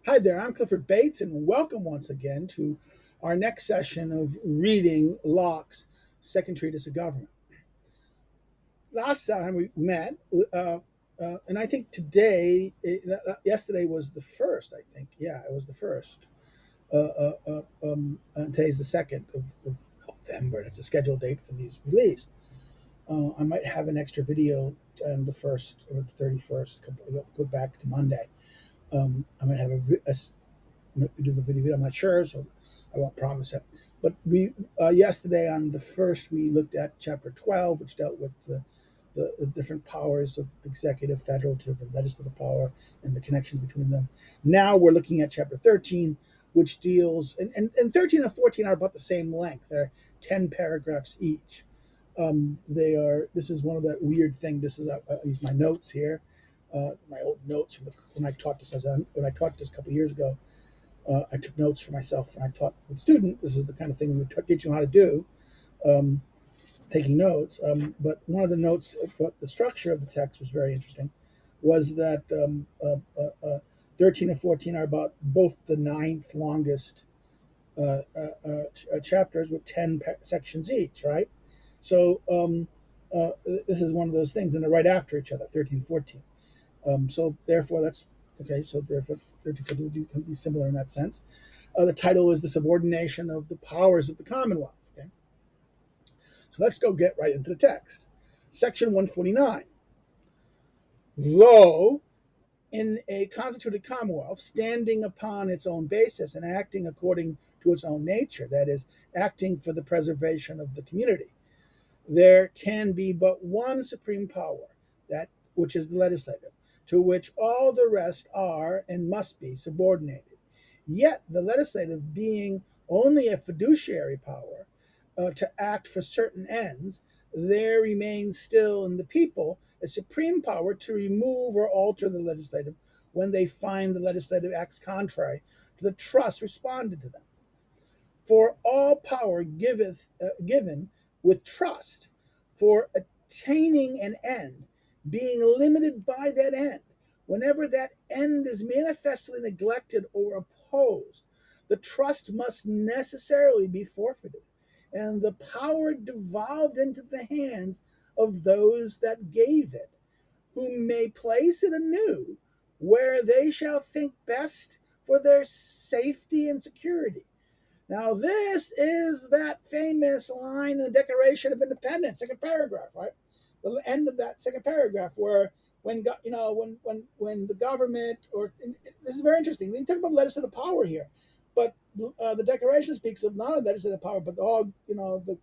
Hi there, I'm Clifford Bates, and welcome once again to our next session of reading Locke's Second Treatise of Government. Last time we met, and I think yesterday was the first, I think. Yeah, it was the first. And today's the 2nd of November. That's a scheduled date for these release. I might have an extra video on the 1st or the 31st, go back to Monday. I might have do a video. I'm not sure, so I won't promise it. But we yesterday on the first we looked at chapter 12, which dealt with the different powers of executive, federative, and legislative power and the connections between them. Now we're looking at chapter 13, which deals and 13 and 14 are about the same length. They're 10 paragraphs each. They are. This is one of the weird thing. This is I use my notes here, my old notes from when I taught this when I taught this a couple of years ago. I took notes for myself when I taught with students. This is the kind of thing we would teach you how to do, um, taking notes. But one of the notes about the structure of the text was very interesting, was that 13 and 14 are about both the ninth longest chapters with 10 sections each, right? So this is one of those things, and they're right after each other, 13 and 14. So therefore, that's okay. So therefore, 13 can be similar in that sense. The title is "The Subordination of the Powers of the Commonwealth." Okay, so let's go get right into the text. Section 149. Though in a constituted commonwealth, standing upon its own basis and acting according to its own nature, that is, acting for the preservation of the community, there can be but one supreme power, that which is the legislative, to which all the rest are and must be subordinated. Yet the legislative, being only a fiduciary power to act for certain ends, there remains still in the people a supreme power to remove or alter the legislative when they find the legislative acts contrary to the trust responded to them. For all power given with trust for attaining an end, being limited by that end, whenever that end is manifestly neglected or opposed, the trust must necessarily be forfeited, and the power devolved into the hands of those that gave it, who may place it anew where they shall think best for their safety and security. Now, this is that famous line in the Declaration of Independence, second paragraph, right? The end of that second paragraph, where when the government this is very interesting. They talk about legislative power here, but the Declaration speaks of not only legislative power, but all the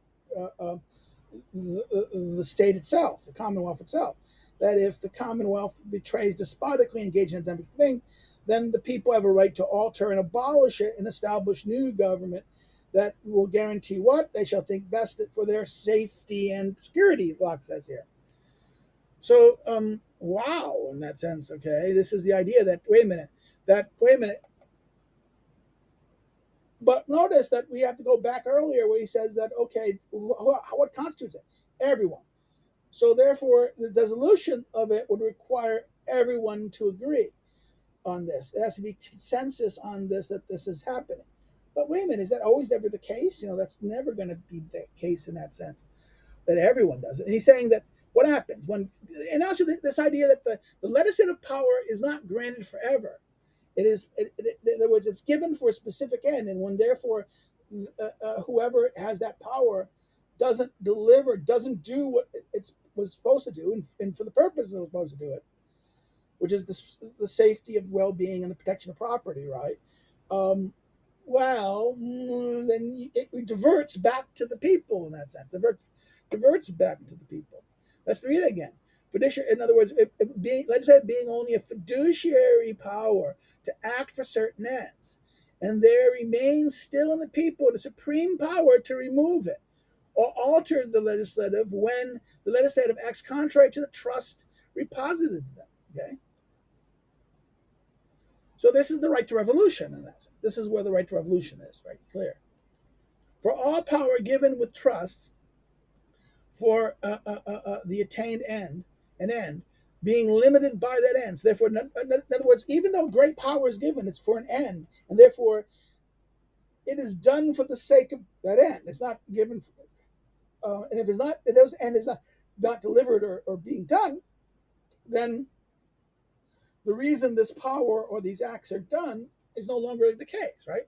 state itself, the Commonwealth itself. That if the Commonwealth betrays despotically, engaged in a democratic thing, then the people have a right to alter and abolish it and establish new government that will guarantee what? They shall think best for their safety and security, Locke says here. So, wow, in that sense, okay, this is the idea that, wait a minute, but notice that we have to go back earlier where he says that, okay, what constitutes it? Everyone. So therefore, the dissolution of it would require everyone to agree on this. There has to be consensus on this, that this is happening. But wait a minute, is that always ever the case? That's never going to be the case in that sense, that everyone does it. And he's saying that what happens when, and also this idea that the legislative power is not granted forever. It is, in other words, it's given for a specific end, and when therefore whoever has that power doesn't deliver, doesn't do what it was supposed to do, and for the purpose it was supposed to do it, which is the safety of well-being and the protection of property, right? Well, then it diverts back to the people in that sense. It diverts back to the people. Let's read it again. In other words, legislative being only a fiduciary power to act for certain ends, and there remains still in the people the supreme power to remove it or alter the legislative when the legislative acts contrary to the trust reposited to them. Okay. So this is the right to revolution in that sense. This is where the right to revolution is, right? Clear. For all power given with trust for the attained end, an end, being limited by that end. So therefore, in other words, even though great power is given, it's for an end, and therefore it is done for the sake of that end. It's not given, and if it's not, if those end is not delivered or being done, then the reason this power or these acts are done is no longer the case, right?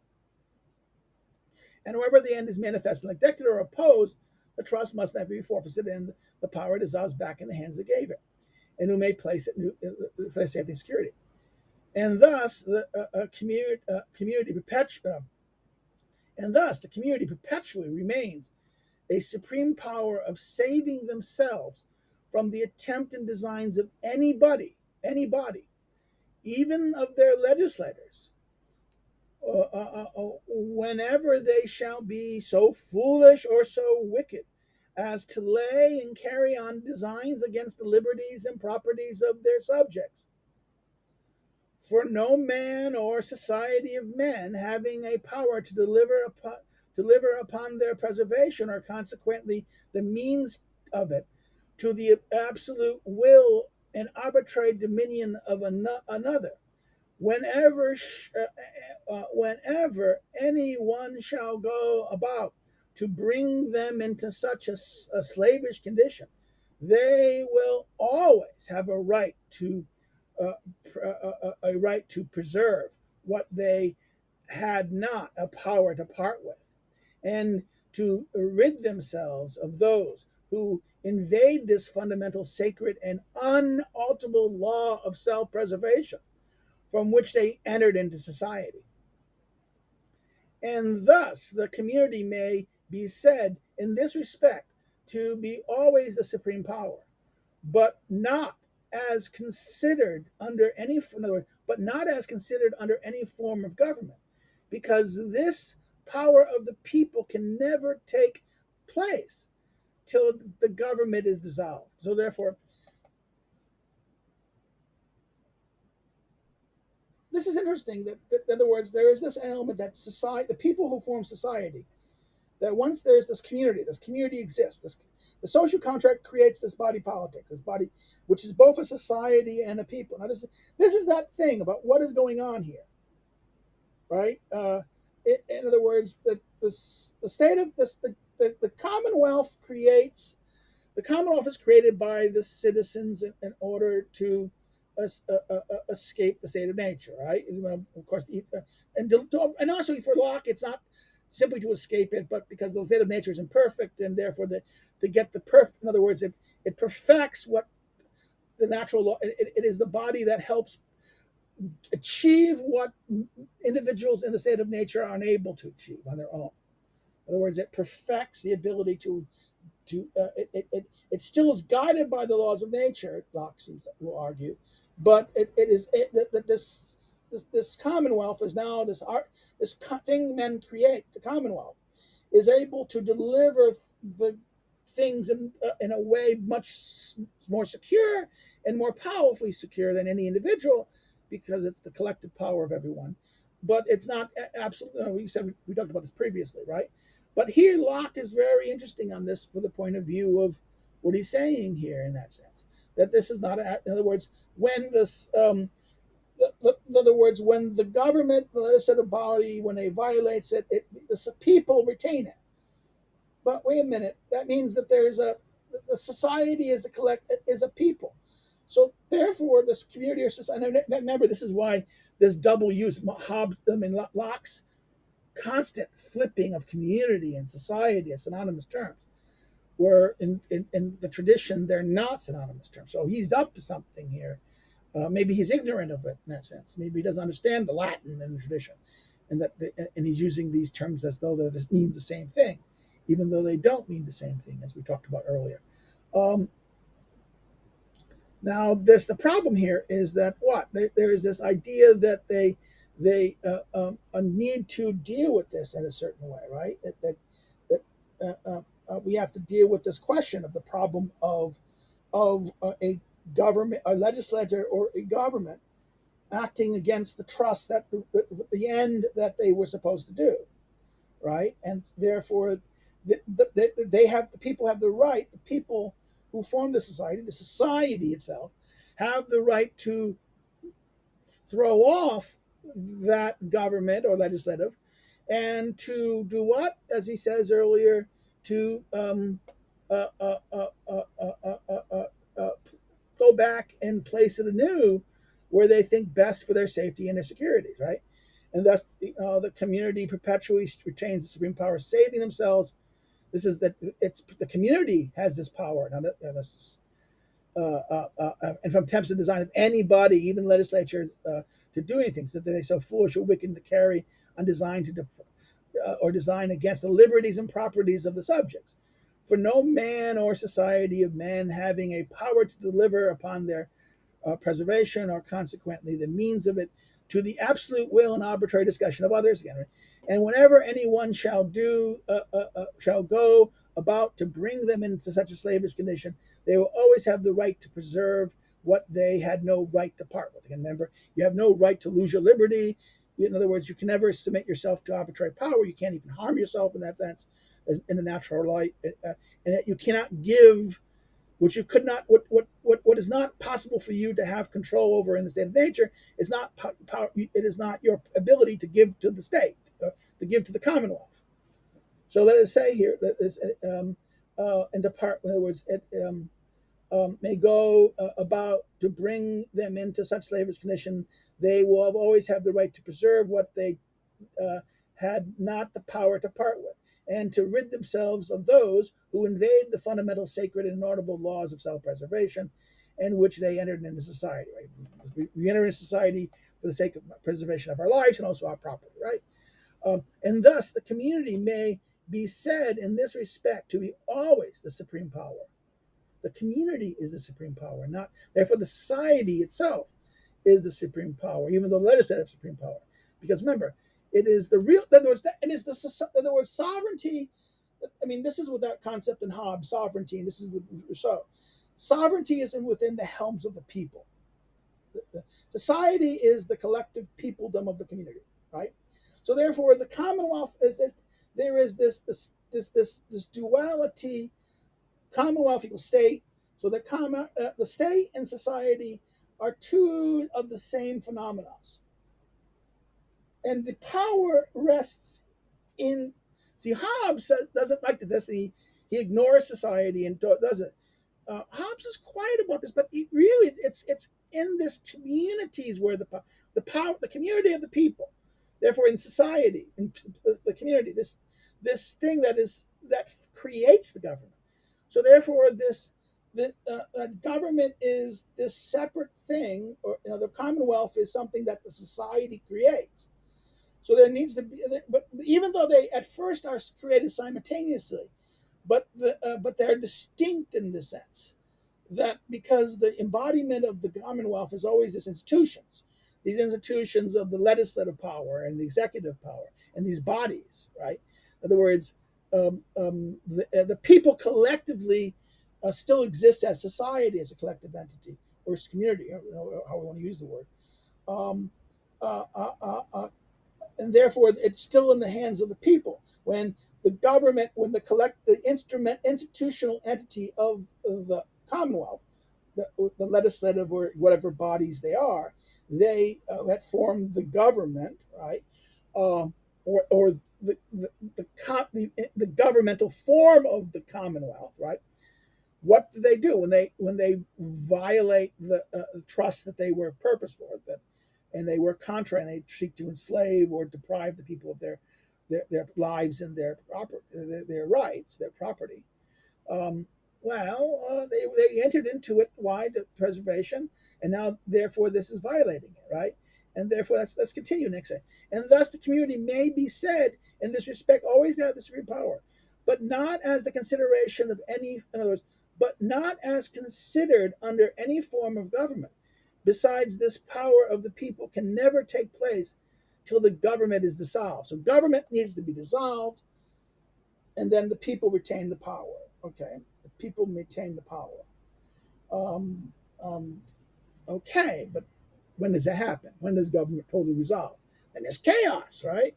And wherever the end is manifestly neglected or opposed, the trust must not be forfeited, and the power dissolves back in the hands that gave it, and who may place it for safety and security. And thus, the community perpetually remains a supreme power of saving themselves from the attempt and designs of anybody, even of their legislators, whenever they shall be so foolish or so wicked as to lay and carry on designs against the liberties and properties of their subjects. For no man or society of men having a power to deliver upon their preservation, or consequently the means of it, to the absolute will and arbitrary dominion of another, whenever any one shall go about to bring them into such a slavish condition, they will always have a right to preserve what they had not a power to part with, and to rid themselves of those who invade this fundamental, sacred, and unalterable law of self-preservation from which they entered into society. And thus the community may be said in this respect to be always the supreme power, but not as considered under any, in other words, but not as considered under any form of government, because this power of the people can never take place till the government is dissolved. So therefore, this is interesting that in other words, there is this element that society, the people who form society, that once there's this community exists. The social contract creates this body politic, this body, which is both a society and a people. Now, this is that thing about what is going on here, right? In other words, the state of this, the Commonwealth creates. The Commonwealth is created by the citizens in order to escape the state of nature, right? Of course, and also for Locke, it's not simply to escape it, but because the state of nature is imperfect, and therefore to get the perfect. In other words, it perfects what the natural law. It is the body that helps achieve what individuals in the state of nature are unable to achieve on their own. In other words, it perfects the ability to it still is guided by the laws of nature. Locke seems to will argue, but this Commonwealth is now this thing men create. The Commonwealth is able to deliver the things in a way much more secure and more powerfully secure than any individual, because it's the collective power of everyone. But it's not absolutely. We talked about this previously, right? But here, Locke is very interesting on this for the point of view of what he's saying here, in that sense, that this is not. In other words, when this, in other words, when the government, the legislative body, when it violates it, the people retain it. But wait a minute, that means that the society is a people. So therefore, this community or society. Remember, this is why this double use Hobbes, Locke's constant flipping of community and society as synonymous terms, where in the tradition they're not synonymous terms. So he's up to something here. Maybe he's ignorant of it in that sense. Maybe he doesn't understand the Latin and the tradition, and and he's using these terms as though that it means the same thing, even though they don't mean the same thing, as we talked about earlier. Now, the problem here is that there is this idea that they need to deal with this in a certain way, right? We have to deal with this question of the problem of a government, a legislature, or a government acting against the trust that the end that they were supposed to do, right? And therefore, the people have the right. The people who form the society itself, have the right to throw off that government or legislative, and to do what, as he says earlier, to uh, uh, uh, uh, uh, uh, uh, uh, go back and place it anew where they think best for their safety and their securities, right? And thus, the community perpetually retains the supreme power, saving themselves. This is that it's the community has this power, not and from attempts to design of anybody, even legislature, to do anything, so that they so foolish or wicked to carry on design to or design against the liberties and properties of the subjects. For no man or society of men having a power to deliver upon their preservation, or consequently the means of it, to the absolute will and arbitrary discussion of others. Again, and whenever anyone shall shall go about to bring them into such a slavish condition, they will always have the right to preserve what they had no right to part with. Again, remember, you have no right to lose your liberty. In other words, you can never submit yourself to arbitrary power. You can't even harm yourself in that sense, in the natural light, and that you cannot give which you could not, what is not possible for you to have control over in the state of nature. It's not power. It is not your ability to give to the state, to give to the Commonwealth. So let us say here that is, and depart. In other words, it may go about to bring them into such slavish condition. They will always have the right to preserve what they had not the power to part with, and to rid themselves of those who invade the fundamental, sacred, and honorable laws of self-preservation, in which they entered into society. Right? We enter into society for the sake of preservation of our lives and also our property. Right, and thus the community may be said in this respect to be always the supreme power. The community is the supreme power, not therefore the society itself is the supreme power, even though the legislative supreme power. Because remember, it is the real. In other words, it is in other words, sovereignty. I mean, this is what that concept in Hobbes, sovereignty, and this is what Rousseau. Sovereignty is within the helms of the people. The society is the collective peopledom of the community, right? So therefore, the Commonwealth is this. There is this duality. Commonwealth equals state. So the state and society are two of the same phenomena. And the power rests in. See, Hobbes doesn't like this. He ignores society and does it. Hobbes is quiet about this, but it's in this communities where the power, the community of the people. Therefore, in society, in the community, this thing that creates the government. So therefore, the government is this separate thing, or the Commonwealth is something that the society creates. So there needs to be, but even though they at first are created simultaneously, but they're distinct in the sense that because the embodiment of the Commonwealth is always these institutions of the legislative power and the executive power and these bodies, right? In other words, the people collectively still exist as society, as a collective entity or as community, how we want to use the word. Um, uh, uh, uh, uh, and therefore it's still in the hands of the people. When the government, when the institutional entity of the Commonwealth, the legislative or whatever bodies they are, they had formed the government, right? Or the governmental form of the Commonwealth, right? What do they do when they violate the trust that they were purposed for, and they work contra, and they seek to enslave or deprive the people of their lives and their rights, their property? They entered into it. Why? The preservation, and now therefore this is violating it, right? And therefore let's continue next. And thus the community may be said in this respect always to have the supreme power, but not as the consideration of any. In other words, but not as considered under any form of government. Besides, this power of the people can never take place till the government is dissolved. So government needs to be dissolved, and then the people retain the power. Okay, the people retain the power. Um, um, okay, but when does that happen? When does government totally resolve? And there's chaos, right?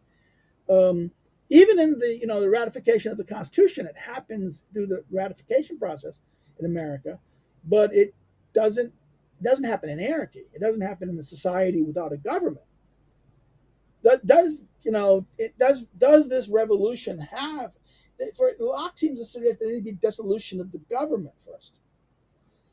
Even in the ratification of the Constitution, it happens through the ratification process in America, but it doesn't It doesn't happen in anarchy. It doesn't happen in a society without a government. Does does this revolution have? For Locke seems to suggest there need to be dissolution of the government first.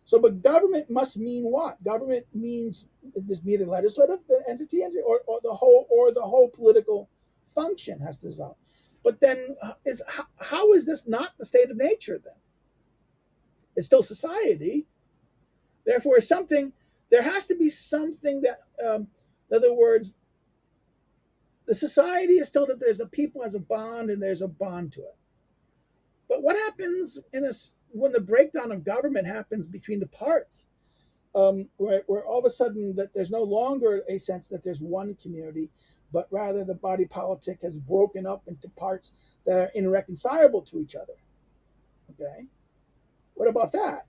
So, but government must mean what? Government means this be the legislative the entity, or the whole political function has to dissolve. But then, is how is this not the state of nature? Then it's still society. Therefore, something there has to be something that, in other words, the society is still that there's a people as a bond and there's a bond to it. But what happens when the breakdown of government happens between the parts, where all of a sudden that there's no longer a sense that there's one community, but rather the body politic has broken up into parts that are irreconcilable to each other. Okay, what about that?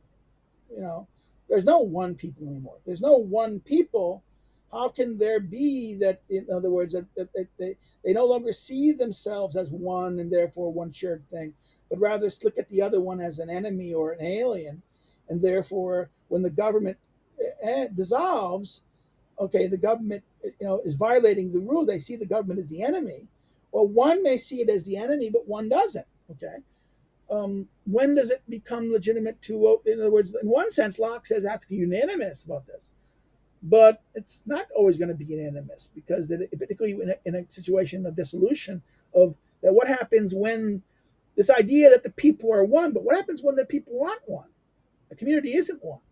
You know, there's no one people anymore. If there's no one people, how can there be that? In other words, that they no longer see themselves as one and therefore one shared thing, but rather look at the other one as an enemy or an alien, and therefore, when the government dissolves, okay, the government is violating the rule. They see the government as the enemy. Well, one may see it as the enemy, but one doesn't. Okay, when does it become legitimate to? In other words, in one sense, Locke says I have to be unanimous about this, but it's not always going to be unanimous because, particularly in a situation of dissolution, of that, what happens when this idea that the people are one, but what happens when the people aren't one? The community isn't one.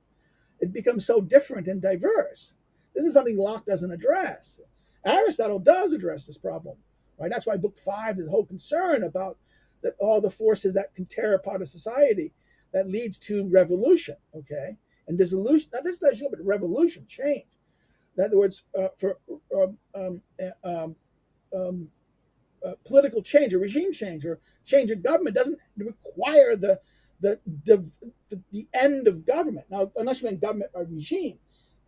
It becomes so different and diverse. This is something Locke doesn't address. Aristotle does address this problem, right? That's why Book 5, the whole concern about that all the forces that can tear apart a society that leads to revolution, okay, and dissolution. Not dissolution, but revolution, change. In other words, for political change or regime change or change of government doesn't require the end of government. Now, unless you mean government or regime,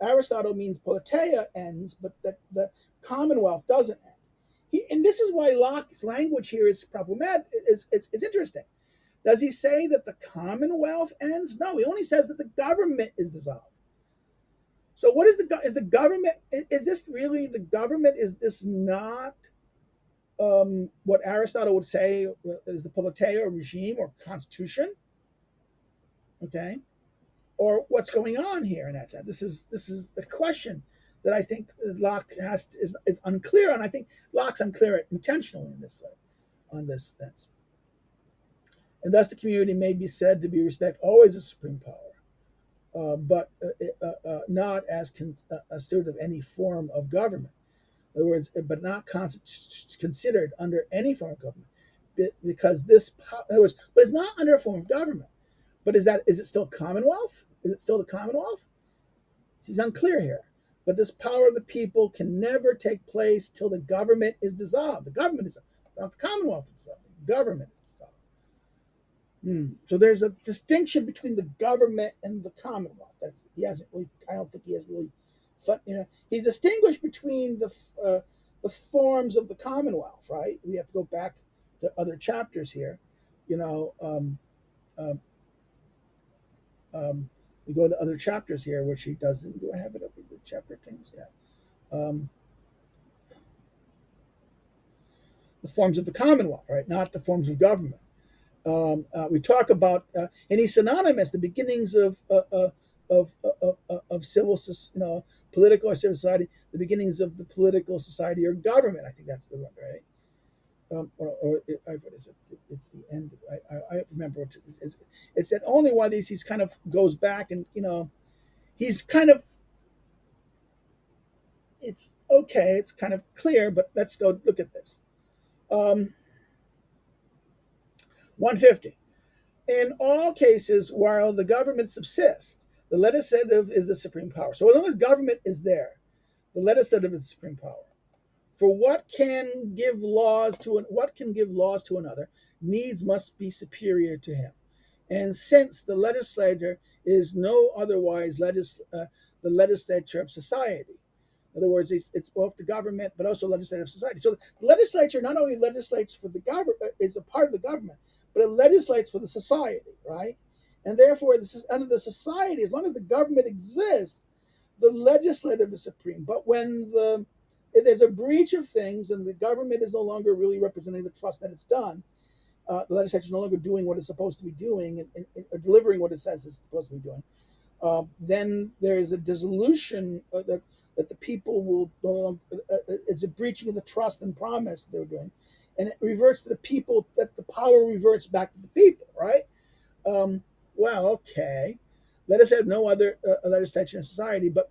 Aristotle means politeia ends, but that the Commonwealth doesn't end. And this is why Locke's language here is problematic. It's interesting. Does he say that the Commonwealth ends? No, he only says that the government is dissolved. So, what is the government? Is this really the government? Is this not what Aristotle would say is the politeia or regime or constitution? Okay, or what's going on here in that sense? This is a question that I think Locke is unclear, and I think Locke's unclear intentionally in this on this sense. And thus, the community may be said to be respect always a supreme power, but not as a steward of any form of government. In other words, but not considered under any form of government, because this, in other words, but it's not under a form of government. But is it still Commonwealth? Is it still the Commonwealth? He's unclear here. But this power of the people can never take place till the government is dissolved. The government is not the Commonwealth itself. The government is dissolved. So there's a distinction between the government and the Commonwealth. He hasn't really. I don't think he has really. He's distinguished between the forms of the Commonwealth. Right. We have to go back to other chapters here. We go to other chapters here, which he doesn't. Do I have it up in the chapter things? Yeah. The forms of the Commonwealth, right? Not the forms of government. We talk about, and he's synonymous. The beginnings of civil, political or civil society. The beginnings of the political society or government. I think that's the one, right? What is it? It's the end. I have to remember. It's that only one of these. He's kind of goes back and he's kind of. It's okay. It's kind of clear, but let's go look at this. 150. In all cases, while the government subsists, the legislative is the supreme power. So as long as government is there, the legislative is the supreme power. For what can give laws to another needs must be superior to him. And since the legislator is no otherwise the legislature of society, in other words, it's both the government but also legislative society. So the legislature not only legislates for the government, is a part of the government, but it legislates for the society, right? And therefore, this is under the society. As long as the government exists, the legislative is supreme. But when if there's a breach of things and the government is no longer really representing the trust that it's done, the legislature is no longer doing what it's supposed to be doing and delivering what it says it's supposed to be doing, then there is a dissolution that the people will no longer, it's a breaching of the trust and promise they were doing. And it reverts to the people, that the power reverts back to the people, right? Well, okay. Let us have no other legislature in society, but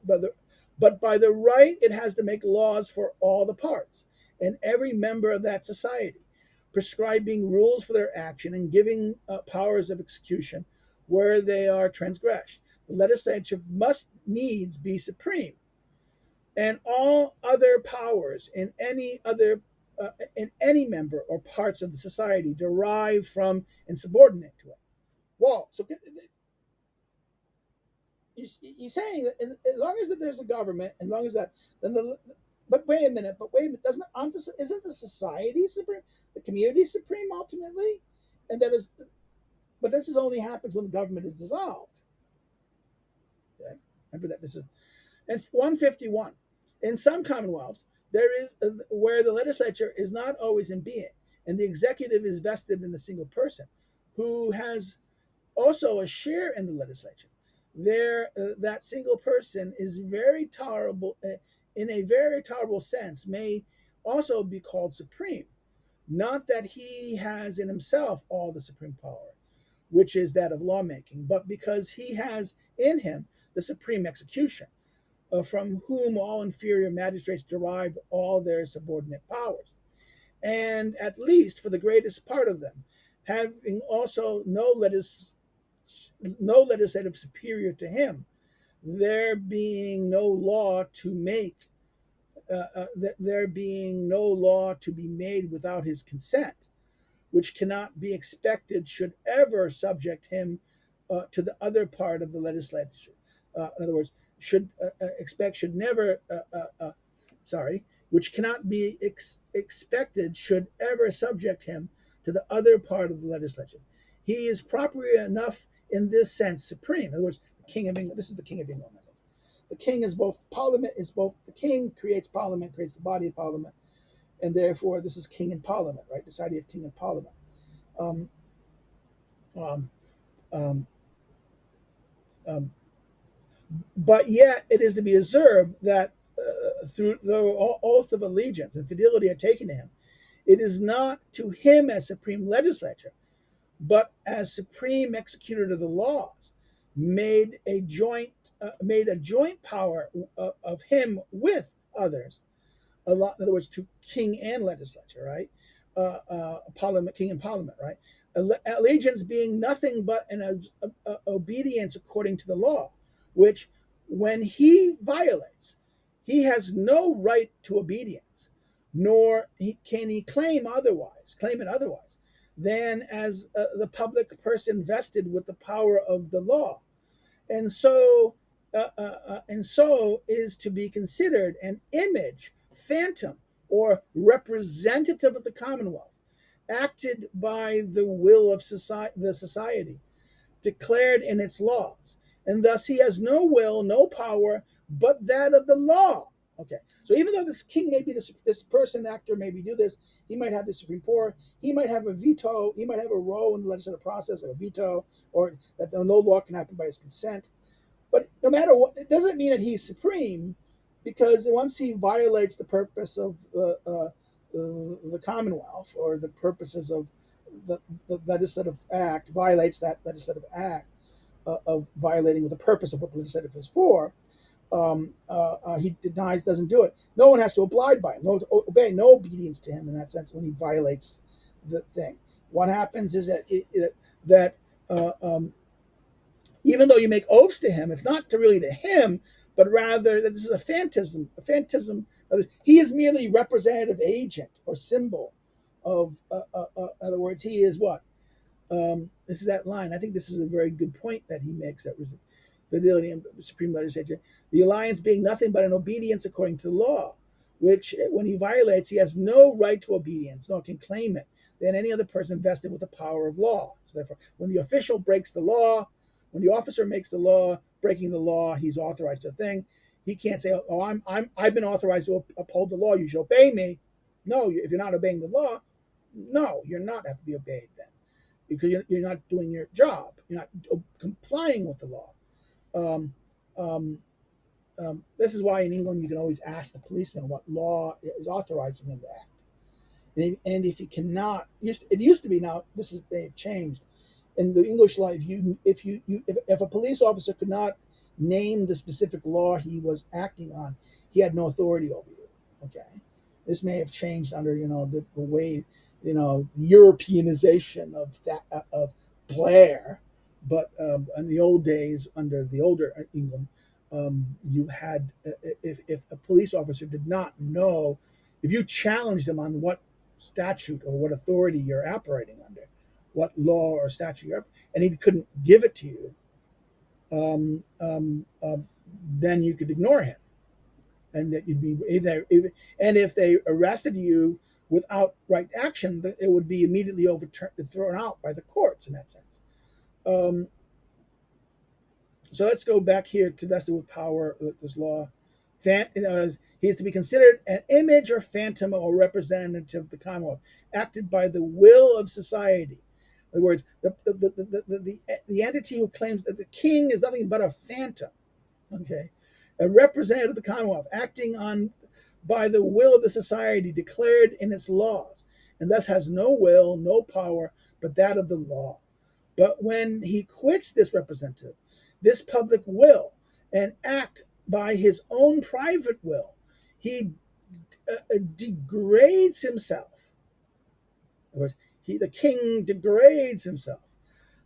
by the right it has to make laws for all the parts and every member of that society, prescribing rules for their action and giving powers of execution where they are transgressed. The legislature must needs be supreme, and all other powers in any member or parts of the society derive from and subordinate to it. Whoa! So he's saying that as long as that there's a government, as long as that, then the. But wait a minute. Isn't the society supreme? The community supreme ultimately, and that is. But this only happens when the government is dissolved. Okay? Remember that this is, and 151. In some commonwealths, there is where the legislature is not always in being, and the executive is vested in a single person, who has also a share in the legislature. That single person is very tolerable, in a very tolerable sense, may also be called supreme. Not that he has in himself all the supreme power, which is that of lawmaking, but because he has in him the supreme execution, from whom all inferior magistrates derive all their subordinate powers, and at least for the greatest part of them, having also no legislative superior to him, there being no law to make, there being no law to be made without his consent, which cannot be expected should ever subject him to the other part of the legislature. In other words, which cannot be expected should ever subject him to the other part of the legislature. He is properly enough in this sense supreme. In other words, the King of England. This is the King of England. The King is both Parliament. Is both the King creates Parliament, creates the body of Parliament, and therefore this is King and Parliament, right? This idea of King and Parliament. Um, um, um, um, but yet it is to be observed that through the oath of allegiance and fidelity are taken to him, it is not to him as supreme legislature, but as supreme executor of the laws, made a joint power of him with others. In other words, to king and legislature, right? Parliament, king and parliament, right? Allegiance being nothing but an obedience according to the law, which, when he violates, he has no right to obedience, nor can he claim it otherwise, than as the public person vested with the power of the law, and so is to be considered an image, phantom, or representative of the Commonwealth, acted by the will of the society, declared in its laws, and thus he has no will, no power, but that of the law. Okay, so even though this king may be this person, actor, maybe do this, he might have the supreme power, he might have a veto, he might have a role in the legislative process, or a veto, or that no law can happen by his consent. But no matter what, it doesn't mean that he's supreme, because once he violates the purpose of the Commonwealth, or the purposes of the legislative act, violates that legislative act of violating the purpose of what the legislative is for, he denies, doesn't do it. No one has to abide by him, no obedience to him in that sense when he violates the thing. What happens is that even though you make oaths to him, it's not really to him, but rather that this is a phantasm. He is merely representative agent or symbol of. In other words, he is what? This is that line. I think this is a very good point that he makes. That was fidelity and supreme legislature. The alliance being nothing but an obedience according to law, which when he violates, he has no right to obedience, nor can claim it, than any other person vested with the power of law. So therefore, when the official breaks the law, when the officer makes the law, breaking the law, he's authorized to a thing. He can't say, "Oh, I've been authorized to uphold the law. You should obey me." No, if you're not obeying the law, no, you're not have to be obeyed then, because you're not doing your job. You're not complying with the law. Um, um, this is why in England you can always ask the policeman what law is authorizing him to act. And if you cannot, it used to be, now they've changed. In the English law, if a police officer could not name the specific law he was acting on, he had no authority over you. Okay, this may have changed under the way the Europeanization of Blair, but in the old days under the older England, you had if a police officer did not know, if you challenged him on what statute or what authority you're operating under, what law or statute and he couldn't give it to you, then you could ignore him, and that you'd be and if they arrested you without right action, it would be immediately overturned and thrown out by the courts in that sense. So let's go back here to vested with power with this law. He is to be considered an image or phantom or representative of the Commonwealth, acted by the will of society. In other words, the entity who claims that the king is nothing but a phantom, okay, a representative of the Commonwealth, acting on by the will of the society declared in its laws, and thus has no will, no power, but that of the law. But when he quits this representative, this public will, and act by his own private will, he degrades himself. The king degrades himself,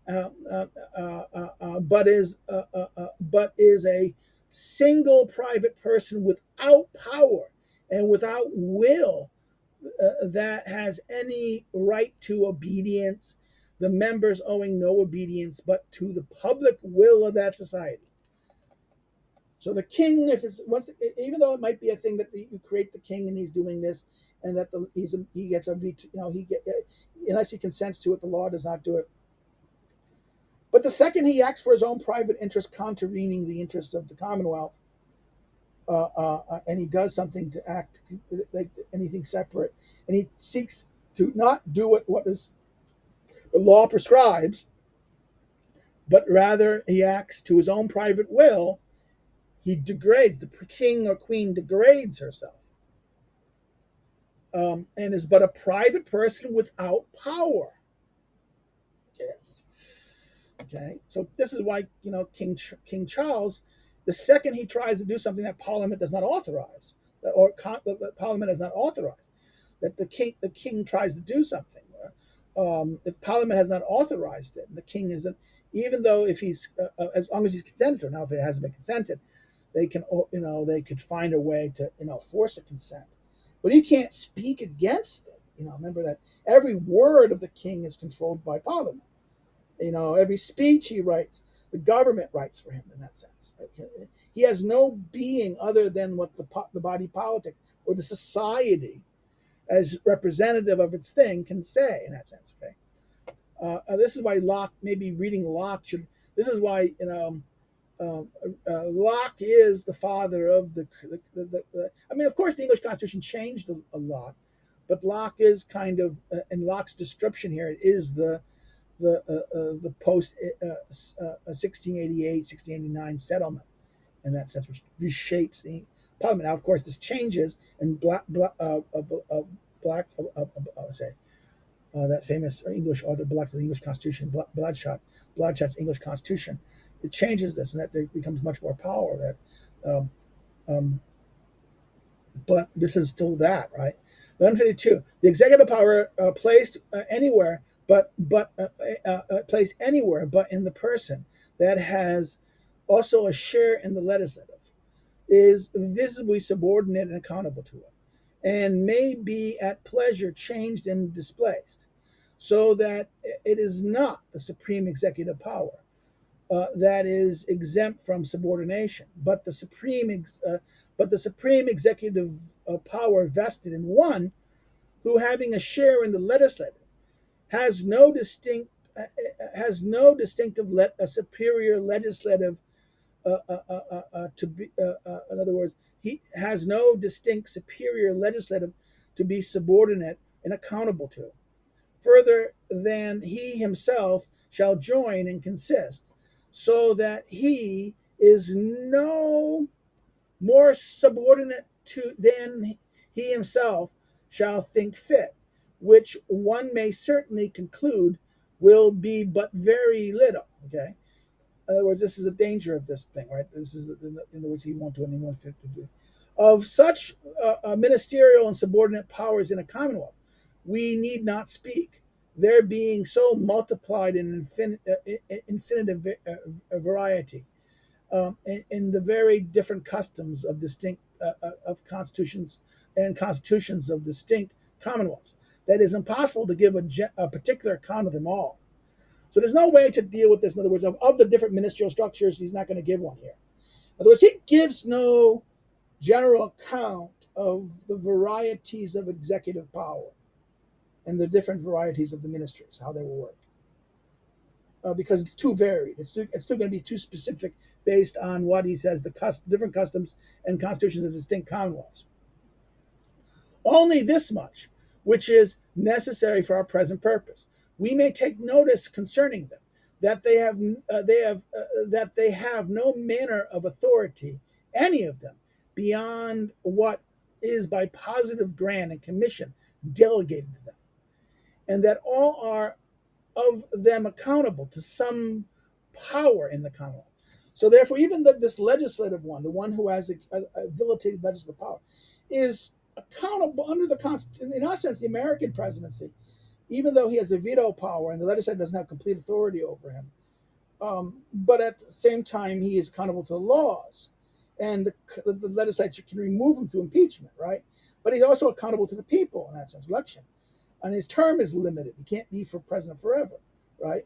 but is a single private person without power and without will that has any right to obedience, the members owing no obedience but to the public will of that society. So the king, if it's even though it might be a thing that you create the king and he's doing this, and that he gets a veto, unless he consents to it, the law does not do it. But the second he acts for his own private interest, contravening the interests of the Commonwealth, and he does something to act like anything separate, and he seeks to not do what is the law prescribes, but rather he acts to his own private will, he degrades, the king or queen degrades herself, and is but a private person without power. Okay. So this is why King Charles, the second he tries to do something that Parliament does not authorize, or that Parliament has not authorized, that the king tries to do something, if Parliament has not authorized it, and the king isn't, even though if he's as long as he's consented to it. Now, if it hasn't been consented, they could find a way to force a consent, but you can't speak against it. Remember that every word of the king is controlled by Parliament. Every speech he writes, the government writes for him in that sense. Okay? He has no being other than what the body politic or the society, as representative of its thing, can say in that sense. Okay. This is why Locke, maybe reading Locke should. This is why Locke is the father of the. I mean, of course, the English Constitution changed a lot, but Locke is kind of, and Locke's description here is the post 1688, 1689 settlement in that sense, which reshapes the Parliament. Now, of course, this changes, and that famous English author belonged to the English Constitution, Bloodshot's English Constitution. It changes this, and that there becomes much more power. But this is still that, right? 152. The executive power placed anywhere, but placed anywhere but in the person that has also a share in the legislative, is visibly subordinate and accountable to it, and may be at pleasure changed and displaced, so that it is not the supreme executive power that is exempt from subordination, but the supreme executive power vested in one who, having a share in the legislative, has no distinctive a superior legislative to be, in other words, he has no distinct superior legislative to be subordinate and accountable to, further than he himself shall join and consist, so that he is no more subordinate to than he himself shall think fit, which one may certainly conclude will be but very little. Okay. In other words, this is a danger of this thing, right? This is, in other words, he won't do it, and he won't fit to do. Of such ministerial and subordinate powers in a commonwealth, we need not speak, there being so multiplied in infinite variety, in the very different customs of distinct of constitutions and constitutions of distinct commonwealths, that it is impossible to give a particular account of them all. So there's no way to deal with this. In other words, of the different ministerial structures, he's not going to give one here. In other words, he gives no general account of the varieties of executive power and the different varieties of the ministries, how they will work. Because it's too varied. It's still going to be too specific based on what he says, the different customs and constitutions of distinct commonwealths. Only this much, which is necessary for our present purpose, we may take notice concerning them, that they have no manner of authority, any of them, beyond what is by positive grant and commission delegated to them, and that all are of them accountable to some power in the Commonwealth. So therefore, even this legislative one, the one who has a habilitated legislative power, is accountable under the Constitution. In our sense, the American presidency, even though he has a veto power and the legislature doesn't have complete authority over him, but at the same time, he is accountable to the laws, and the legislature can remove him through impeachment, right? But he's also accountable to the people in that sense, election. And his term is limited. He can't be for president forever, right?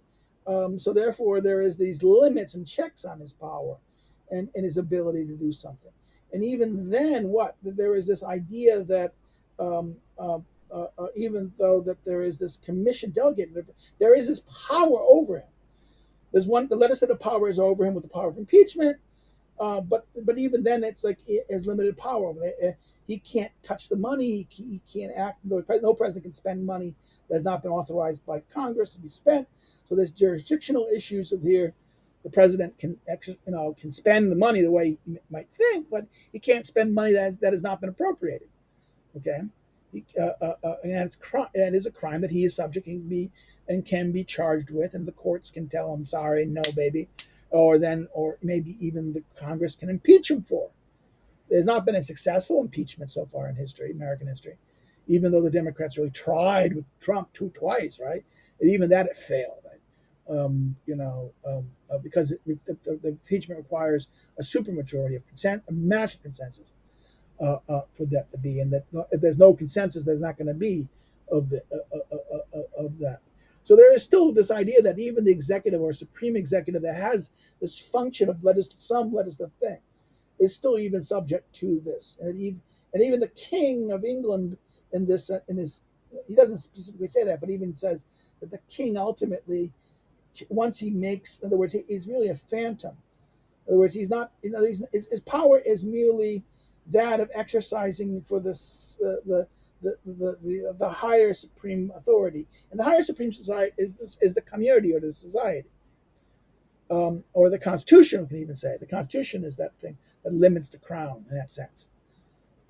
So therefore, there is these limits and checks on his power and his ability to do something. And even then, there is this idea that even though that there is this commission delegated, there is this power over him. There's the legislative power is over him with the power of impeachment, but even then, it's like it has limited power. He can't touch the money. He can't act. No president can spend money that has not been authorized by Congress to be spent. So there's jurisdictional issues of here. The president can spend the money the way he might think, but he can't spend money that has not been appropriated. Okay, and it is a crime that he is subject and can be charged with, and the courts can tell him, sorry, no, baby, or maybe even the Congress can impeach him for. There's not been a successful impeachment so far in history, American history, even though the Democrats really tried with Trump twice, right? And even that it failed, right? Because the impeachment requires a supermajority of consent, a massive consensus for that to be, and that if there's no consensus, there's not going to be of that. So there is still this idea that even the executive or supreme executive that has this function of some legislative thing is still even subject to this, and even the King of England in his he doesn't specifically say that, but even says that the king ultimately, once he makes, in other words, he's really a phantom. In other words, he's not. His power is merely that of exercising for this the higher supreme authority, and the higher supreme society is the community or the society. Or the Constitution, we can even say. The Constitution is that thing that limits the crown in that sense.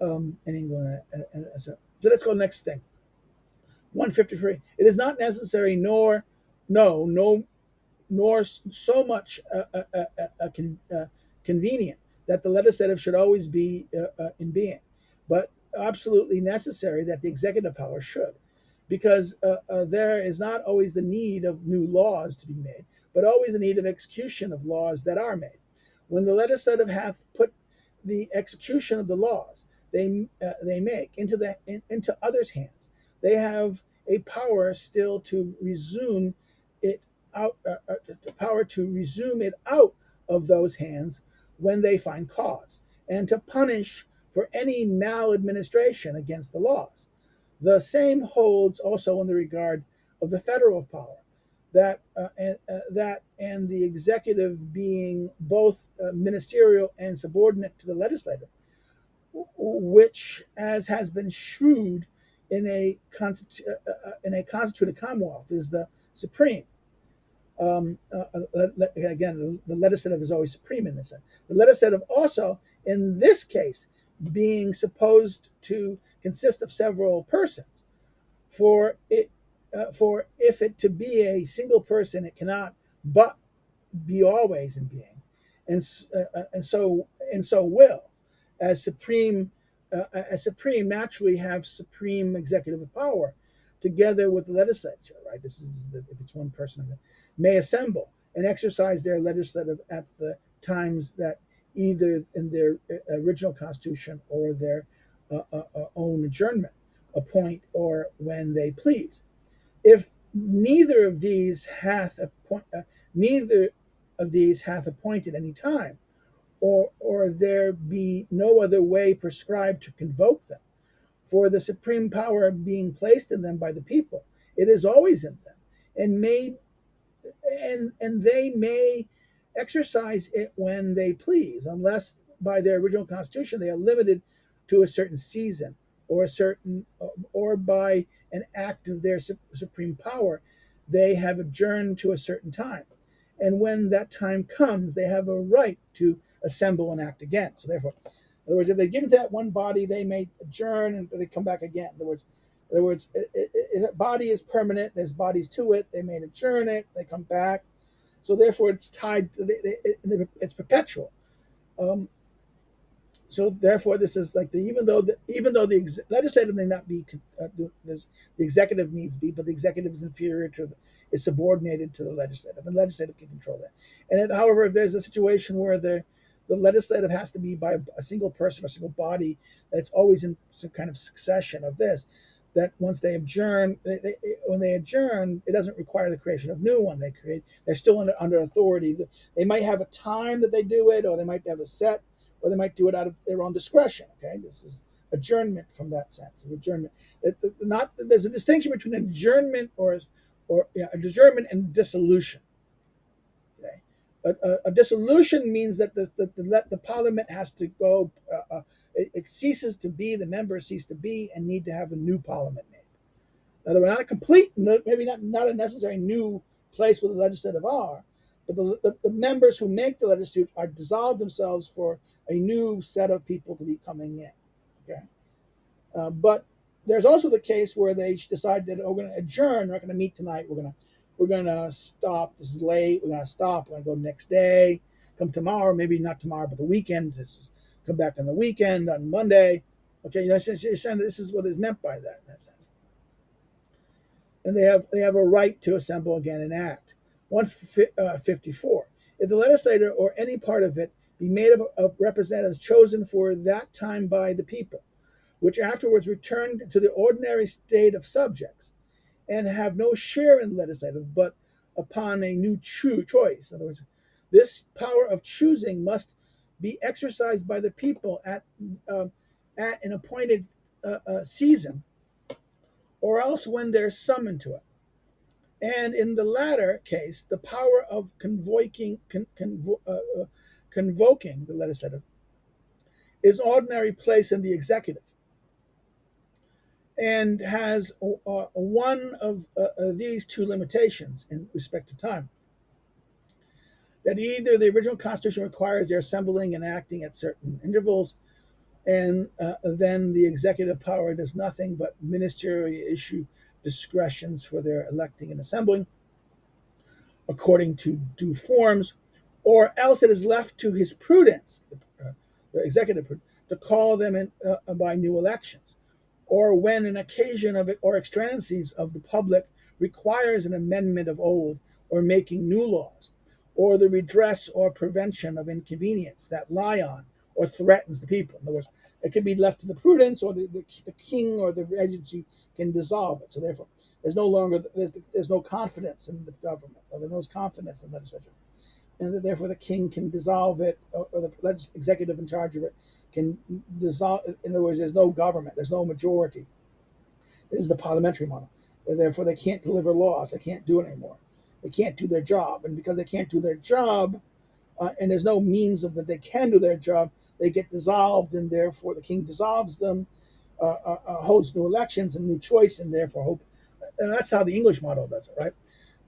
In England. So let's go to the next thing. 153. It is not necessary nor so much convenient that the legislative should always be in being, but absolutely necessary that the executive power should, because there is not always the need of new laws to be made, but always the need of execution of laws that are made. When the legislative hath put the execution of the laws they make into others' hands, they have a power still to resume it out, of those hands when they find cause, and to punish for any maladministration against the laws. The same holds also in the regard of the federal power. and the executive being both ministerial and subordinate to the legislative, which, as has been shrewd in in a constituted commonwealth, is the supreme. Again, the legislative is always supreme in this sense. The legislative also, in this case, being supposed to consist of several persons, for if it to be a single person, it cannot but be always in being, and so will, as supreme naturally have supreme executive power, together with the legislature. Right, this is if it's one person, may assemble and exercise their legislative at the times that either in their original constitution or their own adjournment appoint, or when they please. If neither of these hath appointed any time, or there be no other way prescribed to convoke them, for the supreme power being placed in them by the people, it is always in them, and they may exercise it when they please, unless by their original constitution they are limited to a certain season, or by an act of their supreme power they have adjourned to a certain time, and when that time comes they have a right to assemble and act again. So therefore, in other words, if they give it to that one body, they may adjourn and they come back again. In other words, if a body is permanent, there's bodies to it, they may adjourn it, they come back. So therefore, it's tied. It's perpetual. So therefore, this is like even though the legislative may not be, the executive needs be, but the executive is inferior to, is subordinated to the legislative, and the legislative can control that. And however, if there's a situation where the legislative has to be by a single person or single body, that's always in some kind of succession of this, that once they adjourn, when they adjourn, it doesn't require the creation of new one. They're still under authority. They might have a time that they do it, or they might have a set, or they might do it out of their own discretion. Okay, this is adjournment from that sense of adjournment. There's a distinction between adjournment adjournment and dissolution. Okay, a dissolution means that the parliament has to go. It ceases to be. The members cease to be and need to have a new parliament made. Now, they're not a complete, maybe not a necessary new place where the legislative are, but the members who make the legislature are dissolved themselves for a new set of people to be coming in. Okay, but there's also the case where they decide that we're going to adjourn. We're not going to meet tonight. We're going to stop. This is late. We're going to stop. We're going to go next day. Come tomorrow. Maybe not tomorrow, but the weekend. Come back on the weekend on Monday. Okay, you're saying this is what is meant by that in that sense. And they have a right to assemble again and act. 154. If the legislature or any part of it be made up of representatives chosen for that time by the people, which afterwards return to the ordinary state of subjects, and have no share in the legislative, but upon a new choice. In other words, this power of choosing must be exercised by the people at an appointed season, or else when they're summoned to it. And in the latter case, the power of convoking the legislative is ordinary place in the executive, and has one of these two limitations in respect to time: that either the original constitution requires their assembling and acting at certain intervals, and then the executive power does nothing but ministerially issue discretions for their electing and assembling according to due forms, or else it is left to his prudence, the executive prudence, to call them in by new elections, or when an occasion of it or externalities of the public requires an amendment of old, or making new laws, or the redress or prevention of inconvenience that lie on or threatens the people. In other words, it can be left to the prudence, or the king or the regency can dissolve it. So therefore, there's no confidence in the government, or there's no confidence in the legislature, and that therefore the king can dissolve it, or the executive in charge of it can dissolve. In other words, there's no government, there's no majority. This is the parliamentary model. And therefore, they can't deliver laws. They can't do it anymore. they can't do their job. And because they can't do their job, and there's no means of that they can do their job, they get dissolved, and therefore the king dissolves them, holds new elections and new choice, and therefore hope. And that's how the English model does it, right?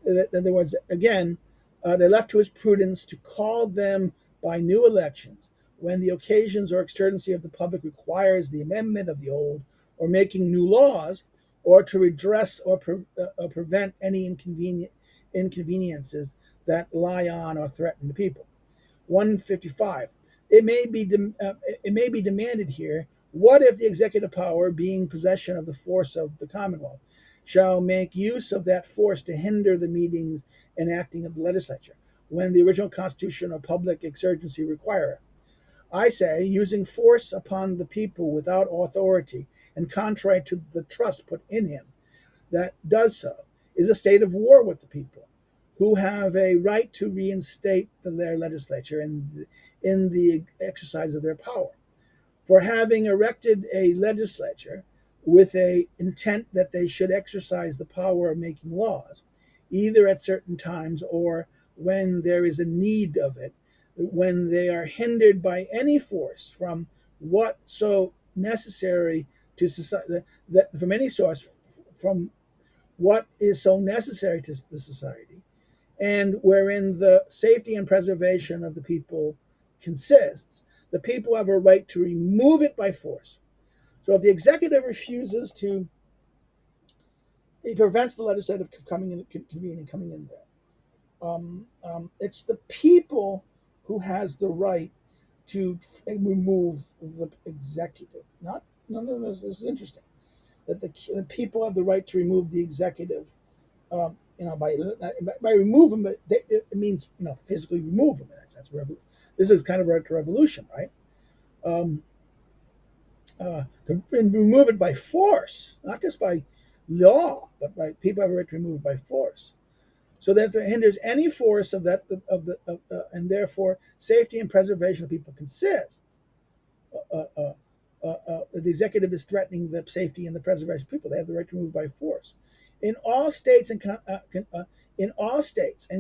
In other words, again, they're left to his prudence to call them by new elections when the occasions or exigency of the public requires the amendment of the old, or making new laws, or to redress or prevent any inconveniences that lie on or threaten the people. 155. It may be demanded here, what if the executive power, being possession of the force of the Commonwealth, shall make use of that force to hinder the meetings and acting of the legislature, when the original constitution or public exigency require it? I say, using force upon the people without authority and contrary to the trust put in him that does so, is a state of war with the people, who have a right to reinstate their legislature in the exercise of their power. For having erected a legislature with a intent that they should exercise the power of making laws, either at certain times or when there is a need of it, when they are hindered by any force from what so necessary to society, that from any source, from what is so necessary to the society, and wherein the safety and preservation of the people consists, the people have a right to remove it by force. So if the executive refuses to, it prevents the legislative coming in, convening, coming in there. It's the people who has the right to remove the executive. Not, no, this is interesting. That the people have the right to remove the executive. By remove them, it means physically remove them. In that sense, this is kind of a revolution, right? To remove it by force, not just by law, but by people have a right to remove it by force, so that it hinders any force of that and therefore safety and preservation of people consists. The executive is threatening the safety and the preservation of people. They have the right to move by force. In all states and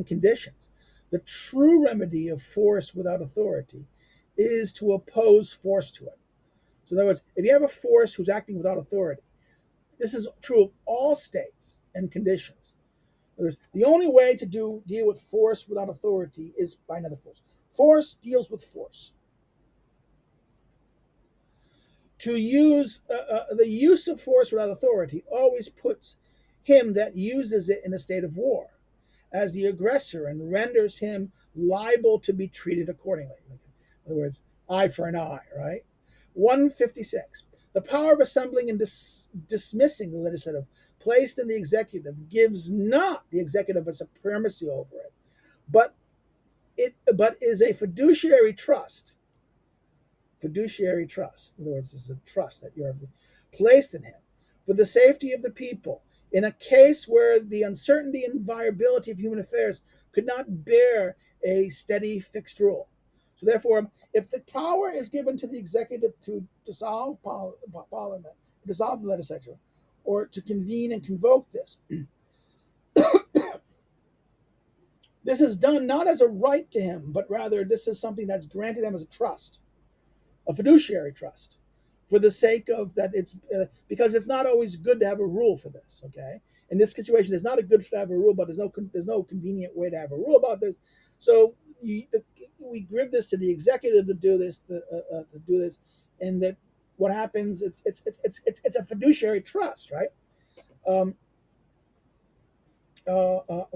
conditions, the true remedy of force without authority is to oppose force to it. So, in other words, if you have a force who's acting without authority, this is true of all states and conditions. The only way to deal with force without authority is by another force. Force deals with force. To use the use of force without authority always puts him that uses it in a state of war as the aggressor, and renders him liable to be treated accordingly. In other words, eye for an eye, right? 156. The power of assembling and dismissing the legislative placed in the executive gives not the executive a supremacy over it, but is a fiduciary trust. Fiduciary trust. In other words, it's a trust that you have placed in him for the safety of the people in a case where the uncertainty and variability of human affairs could not bear a steady fixed rule. So therefore, if the power is given to the executive to dissolve parliament, dissolve the legislature, or to convene and convoke this, this is done not as a right to him, but rather this is something that's granted him as a trust, a fiduciary trust, for the sake of that. It's because it's not always good to have a rule for this. Okay, in this situation, it's not a good to have a rule, but there's no convenient way to have a rule about this. So we give this to the executive to do this, and that what happens? It's a fiduciary trust, right?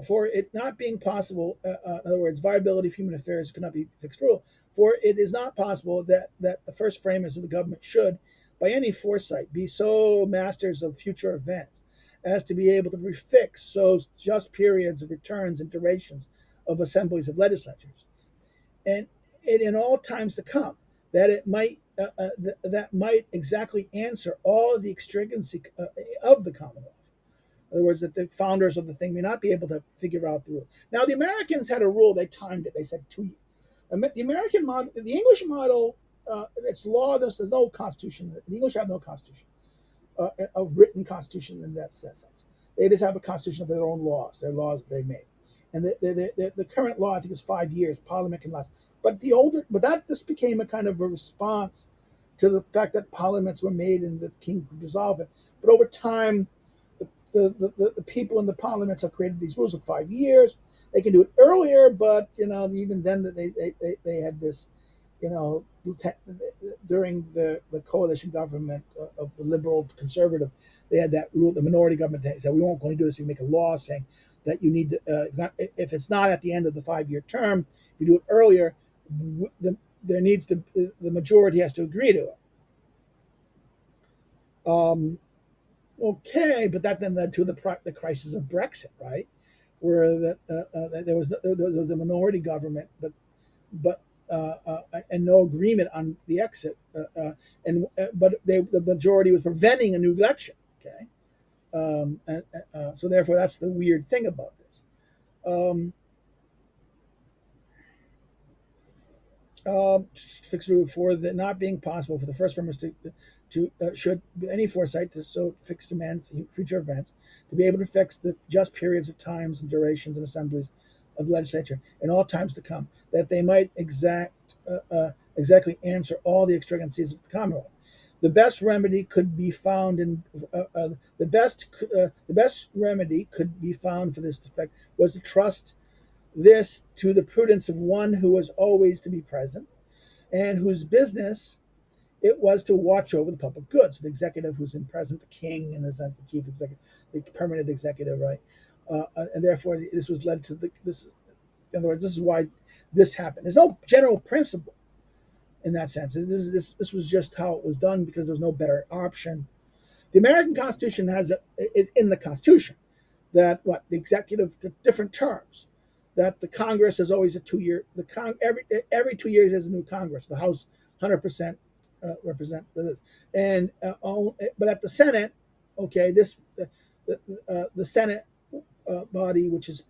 For it not being possible, in other words, viability of human affairs could not be fixed rule. For it is not possible that the first framers of the government should, by any foresight, be so masters of future events as to be able to prefix so just periods of returns and durations of assemblies of legislatures, and it in all times to come, that it might that might exactly answer all the exigency of the Commonwealth. In other words, that the founders of the thing may not be able to figure out the rule. Now, the Americans had a rule; they timed it. They said 2 years. The American model, the English model, it's law. There's no constitution. The English have no constitution, a written constitution in that sense. They just have a constitution of their own laws, their laws they made. And the current law, I think, is 5 years. Parliament can last. But this became a kind of a response to the fact that parliaments were made and that the king could dissolve it. But over time, the people in the parliaments have created these rules of 5 years. They can do it earlier, but even then they had this, during the coalition government of the liberal conservative, they had that rule. The minority government said, we won't go and do this. We make a law saying that you need to, if it's not at the end of the 5 year term, if you do it earlier, the majority has to agree to it. Okay, but that then led to the crisis of Brexit, right? Where there was a minority government, but and no agreement on the exit, but the majority was preventing a new election. Okay, so therefore that's the weird thing about this. Fixed rule for the not being possible for the first framers to should any foresight to so fix demands future events to be able to fix the just periods of times and durations and assemblies of the legislature in all times to come, that they might exactly answer all the exigencies of the Commonwealth. The best remedy could be found in the best remedy could be found for this defect was to trust this to the prudence of one who was always to be present and whose business it was to watch over the public good. So the executive who's in present, the king, in the sense, the chief executive, the permanent executive, right? And therefore, this was led to this. In other words, this is why this happened. There's no general principle in that sense. This was just how it was done because there was no better option. The American Constitution is in the Constitution that the executive, the different terms, that the Congress is always a 2 year. Every 2 years is a new Congress. The House 100% represent and but at the Senate, okay, the Senate body, which is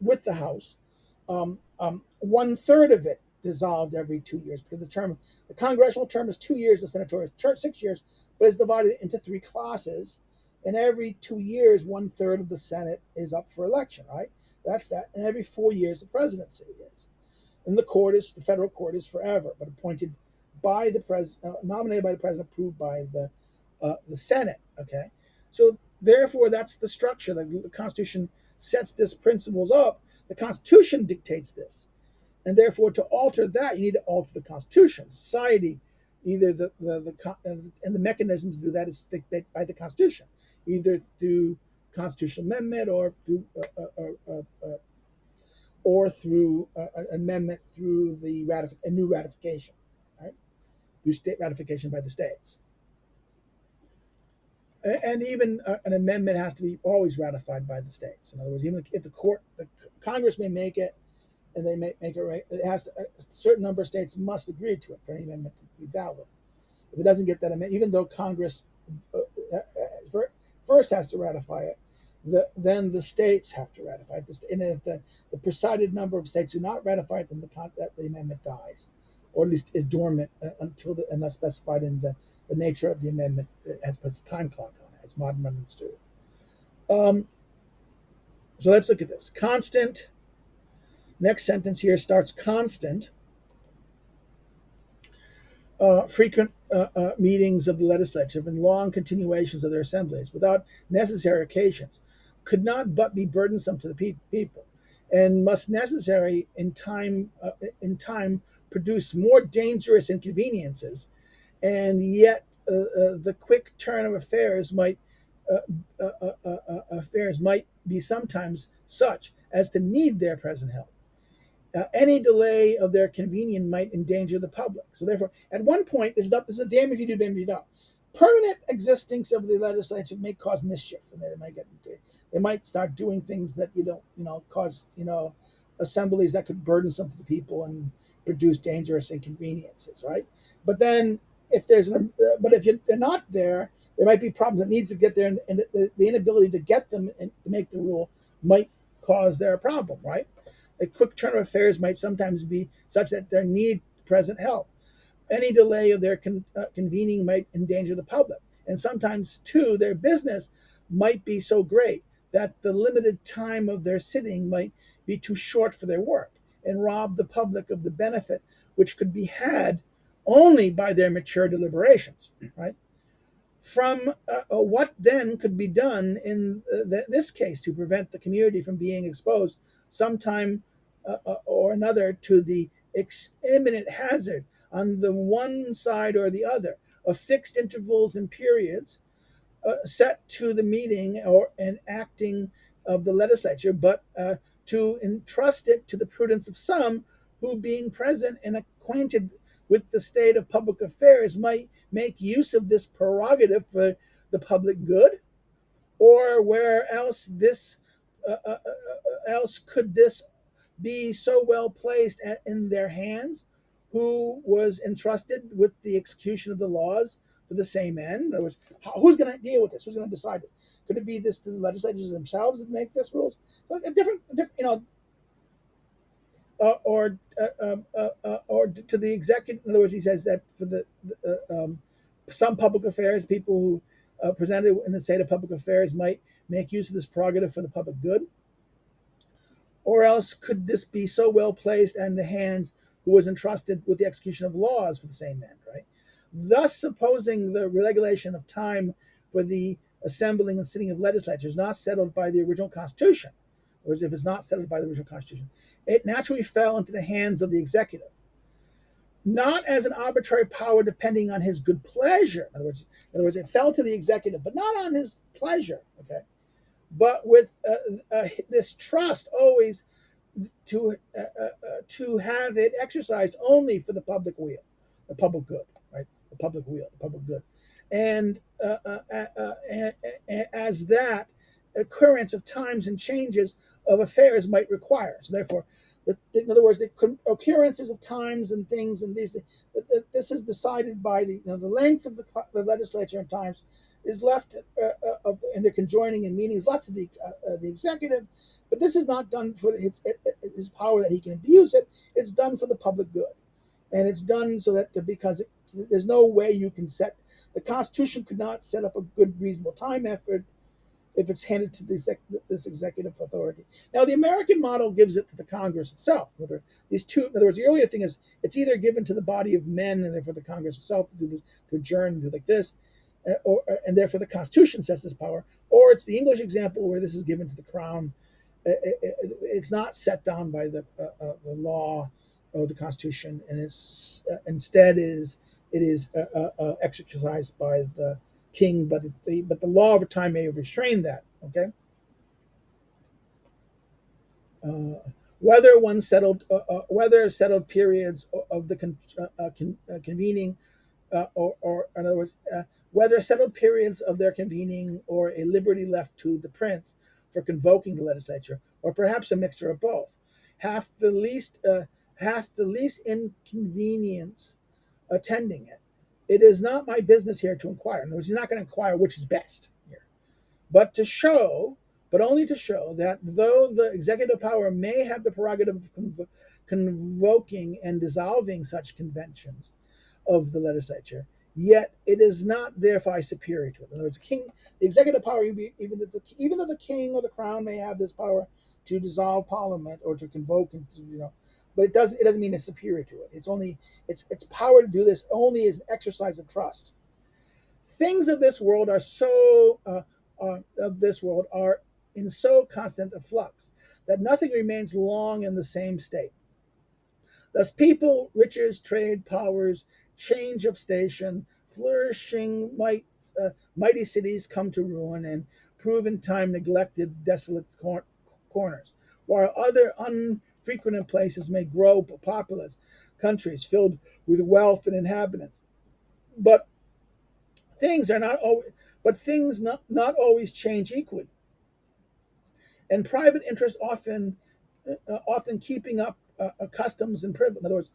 with the House, 1/3 of it dissolved every 2 years because the congressional term is 2 years, the senatorial term 6 years, but it's divided into three classes, and every 2 years 1/3 of the Senate is up for election, right? That's that, and every 4 years the presidency is, and the federal court is forever, but appointed by the president, nominated by the president, approved by the Senate. Okay, so therefore that's the structure. The Constitution sets this principles up. The Constitution dictates this, and therefore to alter that, you need to alter the Constitution. Society, either and the mechanism to do that is dictated by the Constitution, either through constitutional amendment or through amendment through a new ratification, right? Through state ratification by the states. And even an amendment has to be always ratified by the states. In other words, even if the Congress may make it, and they make it right, a certain number of states must agree to it for any amendment to be valid. If it doesn't get that amendment, even though Congress first has to ratify it, then the states have to ratify it. And if the presided number of states do not ratify it, then the amendment dies, or at least is dormant unless specified in the nature of the amendment. It puts a time clock on it, as modern amendments do. So let's look at this. Constant. Next sentence here starts constant. Frequent meetings of the legislature and long continuations of their assemblies without necessary occasions could not but be burdensome to the people, and must necessary in time produce more dangerous inconveniences, and yet the quick turn of affairs might be sometimes such as to need their present help. Any delay of their convenience might endanger the public. So therefore, at one point, this is a damn if you do, damn if you don't. Permanent existence of the legislature may cause mischief, and they might start doing things that cause assemblies that could burden some of the people and produce dangerous inconveniences, right? But then if they're not there, there might be problems that needs to get there, and the inability to get them and to make the rule might cause their problem, right? A quick turn of affairs might sometimes be such that they need present help. Any delay of their convening might endanger the public. And sometimes, too, their business might be so great that the limited time of their sitting might be too short for their work, and rob the public of the benefit which could be had only by their mature deliberations, right? From what then could be done in this case to prevent the community from being exposed sometime or another to the imminent hazard on the one side or the other of fixed intervals and periods set to the meeting or an acting of the legislature, but to entrust it to the prudence of some who, being present and acquainted with the state of public affairs, might make use of this prerogative for the public good, or where else could this be so well placed in their hands, who was entrusted with the execution of the laws for the same end. In other words, who's going to deal with this? Who's going to decide it? Could it be the legislatures themselves that make this rules? A different, or to the executive. In other words, he says that for some public affairs, people who presented in the state of public affairs might make use of this prerogative for the public good. Or else could this be so well placed in the hands who was entrusted with the execution of laws for the same end, right? Thus, supposing the regulation of time for the assembling and sitting of legislatures not settled by the original Constitution, or if it's not settled by the original Constitution, it naturally fell into the hands of the executive, not as an arbitrary power depending on his good pleasure. In other words, it fell to the executive, but not on his pleasure, okay? But with this trust always to have it exercised only for the public weal, the public good, right? The public weal, the public good, and as that occurrence of times and changes of affairs might require. So therefore, in other words, the occurrences of times and things and these. This is decided by the length of the legislature and times is left and their conjoining and meetings left to the executive, but this is not done for his power that he can abuse it. It's done for the public good, and it's done so that because there's no way you can set the Constitution could not set up a good reasonable time effort if it's handed to this executive authority. Now, the American model gives it to the Congress itself. These two, in other words, the earlier thing is it's either given to the body of men, and therefore the Congress itself to do this, to adjourn and do like this, and therefore the Constitution sets this power, or it's the English example where this is given to the Crown. It's not set down by the law or the Constitution, and it's instead it is exercised by the king, but the law over time may have restrained that. Okay, whether settled periods of the convening, or in other words, whether settled periods of their convening or a liberty left to the prince for convoking the legislature, or perhaps a mixture of both, hath the least inconvenience attending it. It is not my business here to inquire. In other words, he's not going to inquire which is best here, but only to show that though the executive power may have the prerogative of convoking and dissolving such conventions of the legislature, yet it is not thereby superior to it. In other words, the executive power, even though the king or the crown may have this power to dissolve parliament or to convoke and but it doesn't mean it's superior to it. It's only its power to do this only is an exercise of trust. Things of this world are in so constant a flux that nothing remains long in the same state. Thus, people, riches, trade, powers, change of station, flourishing mighty cities come to ruin and prove in time neglected, desolate corners, while other unfrequented places may grow populous countries filled with wealth and inhabitants. But things not always change equally, and private interest often keeping up customs and privilege. In other words,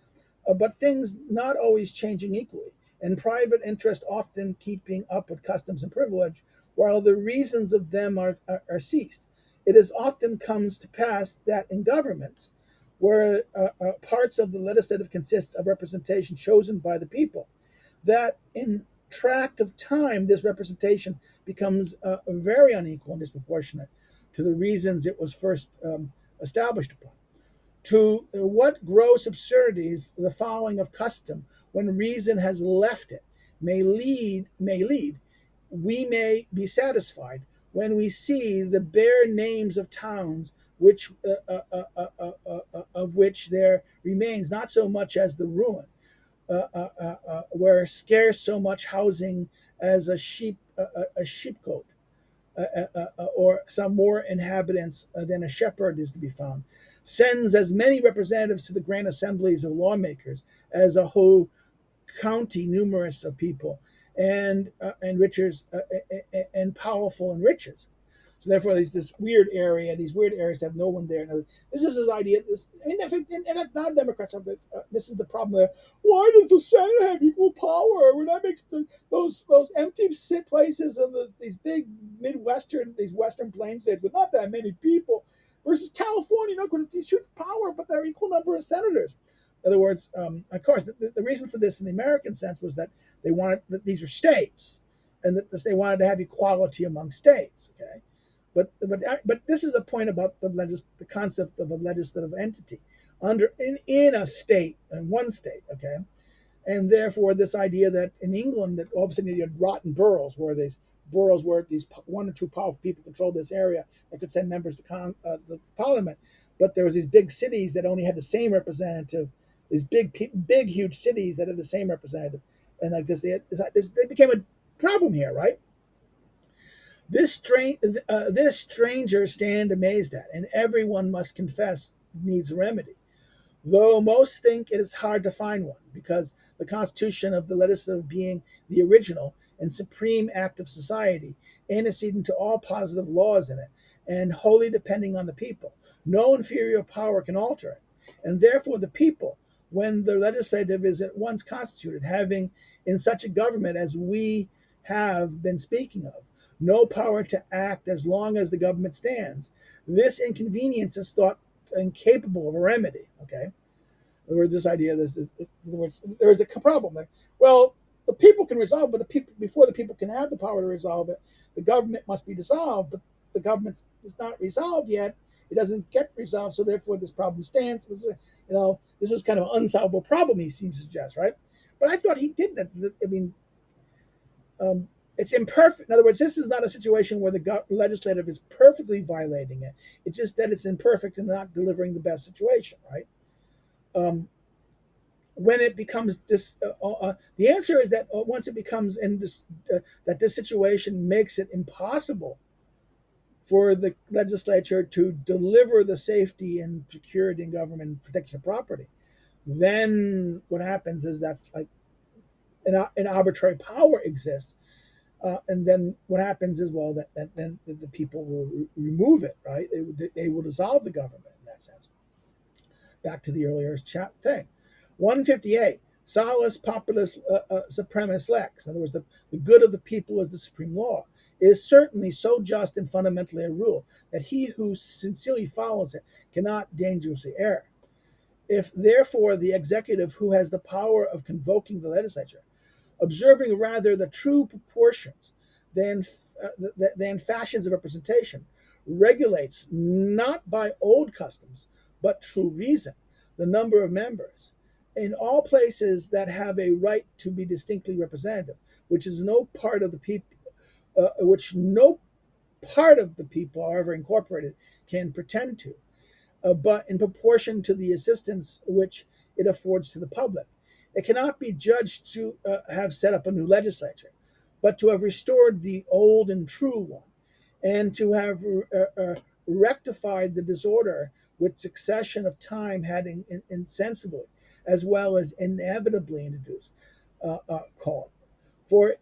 but things not always changing equally, and private interest often keeping up with customs and privilege, while the reasons of them are ceased. It is often comes to pass that in governments, where parts of the legislative consists of representation chosen by the people, that in tract of time, this representation becomes very unequal and disproportionate to the reasons it was first established upon. To what gross absurdities the following of custom, when reason has left it, may lead, we may be satisfied when we see the bare names of towns which of which there remains not so much as the ruin, where scarce so much housing as a sheepcote, or some more inhabitants than a shepherd is to be found, sends as many representatives to the grand assemblies of lawmakers as a whole county numerous of people, and riches, and powerful and riches. So therefore, there's this weird area. These weird areas have no one there. Now, this is his idea. In fact, now Democrats have this. This is the problem there. Why does the Senate have equal power? When that makes those empty sit places and these big these Western plain states with not that many people, versus California, not going to shoot power, but they're equal number of senators. In other words, of course, the reason for this in the American sense was that they wanted that these are states, and that they wanted to have equality among states. Okay. But this is a point about the concept of a legislative entity in a state, in one state, okay, and therefore this idea that in England that all of a sudden you had rotten boroughs where these one or two powerful people controlled this area that could send members to the parliament, but there was these big cities that only had the same representative, these big huge cities that had the same representative, and like this they became a problem here, right? This stranger stand amazed at, and everyone must confess needs a remedy. Though most think it is hard to find one, because the constitution of the legislative being the original and supreme act of society, antecedent to all positive laws in it, and wholly depending on the people, no inferior power can alter it. And therefore the people, when the legislative is at once constituted, having in such a government as we have been speaking of, no power to act as long as the government stands, this inconvenience is thought incapable of a remedy. Okay, in other words, this idea, there is a problem there. Well, the people can resolve, but the people before the people can have the power to resolve it, the government must be dissolved. But the government is not resolved yet; it doesn't get resolved, so therefore this problem stands. This is kind of an unsolvable problem. He seems to suggest, right? But I thought he did that. I mean. It's imperfect. In other words, this is not a situation where the legislative is perfectly violating it. It's just that it's imperfect and not delivering the best situation, right? When it becomes the answer is that once it becomes that this situation makes it impossible for the legislature to deliver the safety and security in government and protection of property, then what happens is that's like an arbitrary power exists. And then what happens is, well, that then the people will remove it, right? They will dissolve the government in that sense. Back to the earlier chat thing. 158, Salus Populus Supremus Lex. In other words, the good of the people is the supreme law. It is certainly so just and fundamentally a rule that he who sincerely follows it cannot dangerously err. If, therefore, the executive, who has the power of convoking the legislature, observing rather the true proportions than fashions of representation, regulates not by old customs, but true reason, the number of members, in all places that have a right to be distinctly representative, which no part of the people, however incorporated, can pretend to, but in proportion to the assistance which it affords to the public. It cannot be judged to have set up a new legislature, but to have restored the old and true one, and to have rectified the disorder which succession of time had insensibly, as well as inevitably introduced, called. For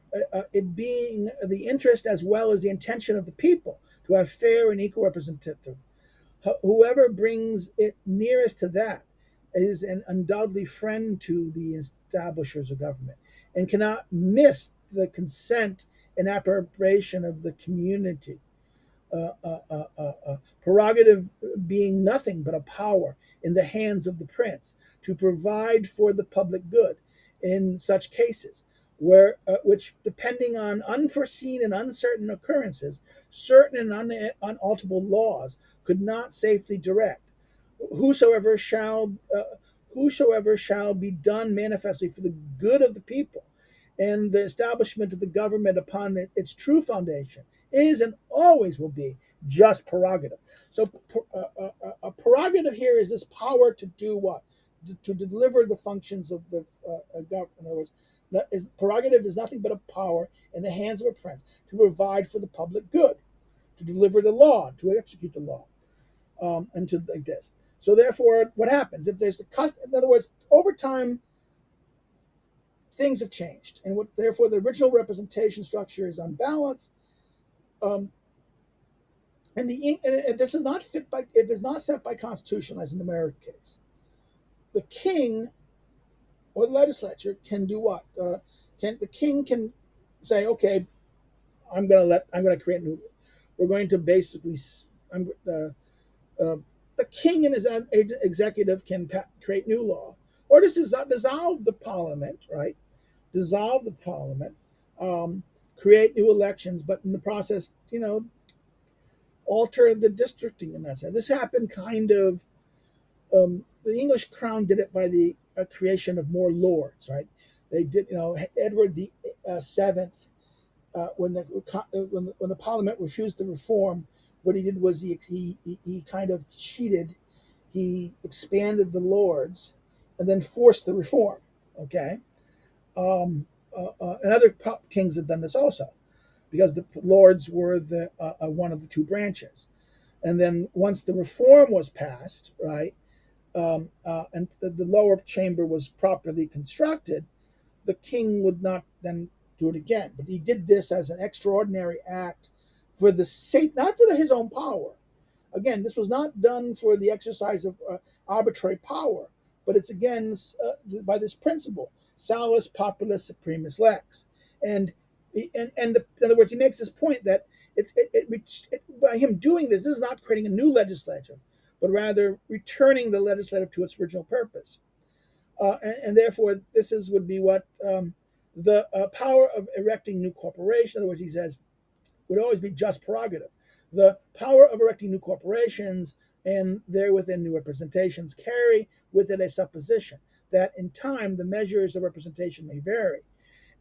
it being the interest as well as the intention of the people to have fair and equal representative, whoever brings it nearest to that is an undoubtedly friend to the establishers of government, and cannot miss the consent and approbation of the community. Prerogative being nothing but a power in the hands of the prince to provide for the public good in such cases, which, depending on unforeseen and uncertain occurrences, certain and unalterable laws could not safely direct. Whosoever shall, whosoever shall be done manifestly for the good of the people, and the establishment of the government upon its true foundation is and always will be just prerogative. So, a prerogative here is this power to do what? To deliver the functions of the government. In other words, prerogative is nothing but a power in the hands of a prince to provide for the public good, to deliver the law, to execute the law, and to like this. So therefore, what happens if there's a custom? In other words, over time, things have changed, and therefore the original representation structure is unbalanced. Um, and this is not fit by, if it's not set by constitution, as in the American case, the king or the legislature can do what? The king can say, okay, I'm going to create new. We're going to basically. Uh, the king and his executive can create new law, or just dissolve the parliament, right? Dissolve the parliament, create new elections, but in the process, alter the districting in that sense. This happened kind of. The English crown did it by the creation of more lords, right? They did, Edward the Seventh, when the Parliament refused to reform, what he did was he kind of cheated. He expanded the lords, and then forced the reform. Okay, and other kings have done this also, because the lords were the one of the two branches. And then once the reform was passed, right, and the lower chamber was properly constructed, the king would not then do it again. But he did this as an extraordinary act for the sake, not for his own power. Again, this was not done for the exercise of arbitrary power, but it's again by this principle, salus populus supremus lex. And in other words, he makes this point that by him doing this is not creating a new legislature, but rather returning the legislative to its original purpose. And therefore, would be what the power of erecting new corporations. In other words, he says, would always be just prerogative. The power of erecting new corporations and therewithin new representations carry with it a supposition that in time the measures of representation may vary,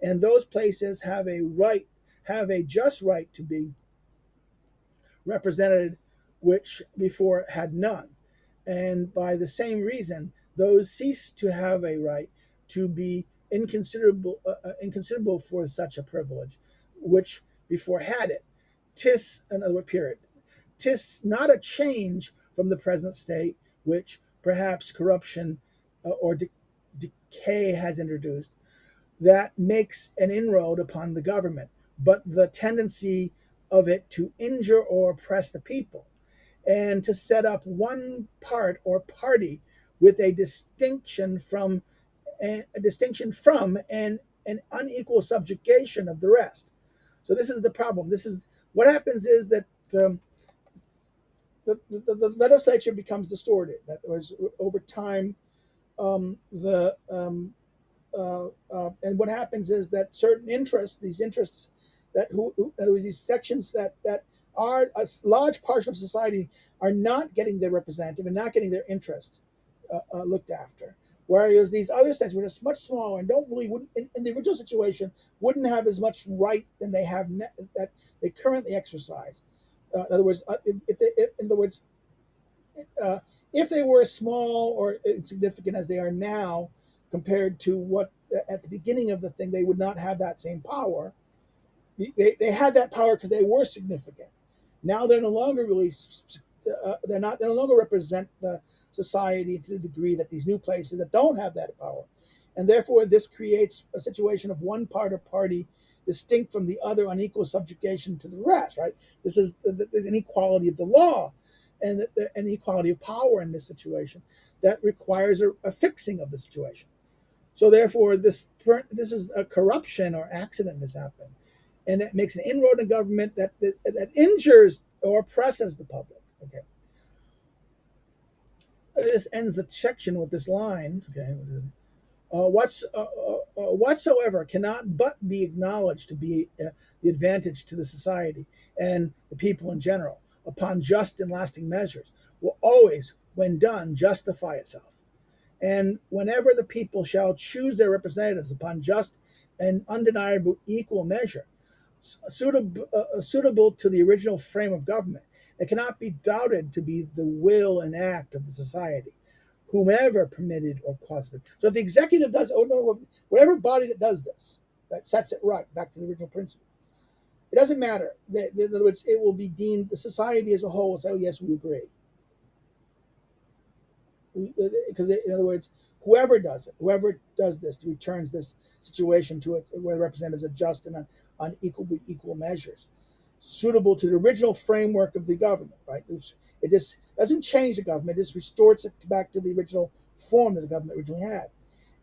and those places have a just right to be represented which before had none. And by the same reason, those cease to have a right to be inconsiderable for such a privilege, which before had it. 'Tis another period. 'Tis not a change from the present state, which perhaps corruption or decay has introduced, that makes an inroad upon the government, but the tendency of it to injure or oppress the people, and to set up one part or party with a distinction from and an unequal subjugation of the rest. So this is the problem. This is what happens is that the legislature becomes distorted. That was over time. The And what happens is that certain interests, these interests these sections that are a large portion of society, are not getting their representative and not getting their interests looked after. Whereas these other sections, which are much smaller and don't really, wouldn't, in the original situation, wouldn't have as much right than they have that they currently exercise. In other words, if they were as small or insignificant as they are now, compared to what at the beginning of the thing, they would not have that same power. They had that power because they were significant. Now they're no longer really. They no longer represent the society to the degree that these new places that don't have that power, and therefore this creates a situation of one part or party distinct from the other, unequal subjugation to the rest. Right. This is there's inequality of the law, and an equality of power in this situation that requires a fixing of the situation. So therefore, this is a corruption or accident that's happened, and it makes an inroad in government that injures or oppresses the public. Okay, this ends the section with this line. Okay, Whatsoever cannot but be acknowledged to be the advantage to the society and the people in general, upon just and lasting measures, will always, when done, justify itself. And whenever the people shall choose their representatives upon just and undeniable equal measure, suitable to the original frame of government, it cannot be doubted to be the will and act of the society, whomever permitted or caused it. So if the executive does, oh no, whatever body that does this, that sets it right, back to the original principle, it doesn't matter. In other words, it will be deemed, the society as a whole will say, oh yes, we agree. Because in other words, whoever does this, returns this situation to it, where the representatives are just and on equal measures, suitable to the original framework of the government. Right? It just doesn't change the government; it just restores it back to the original form that the government originally had.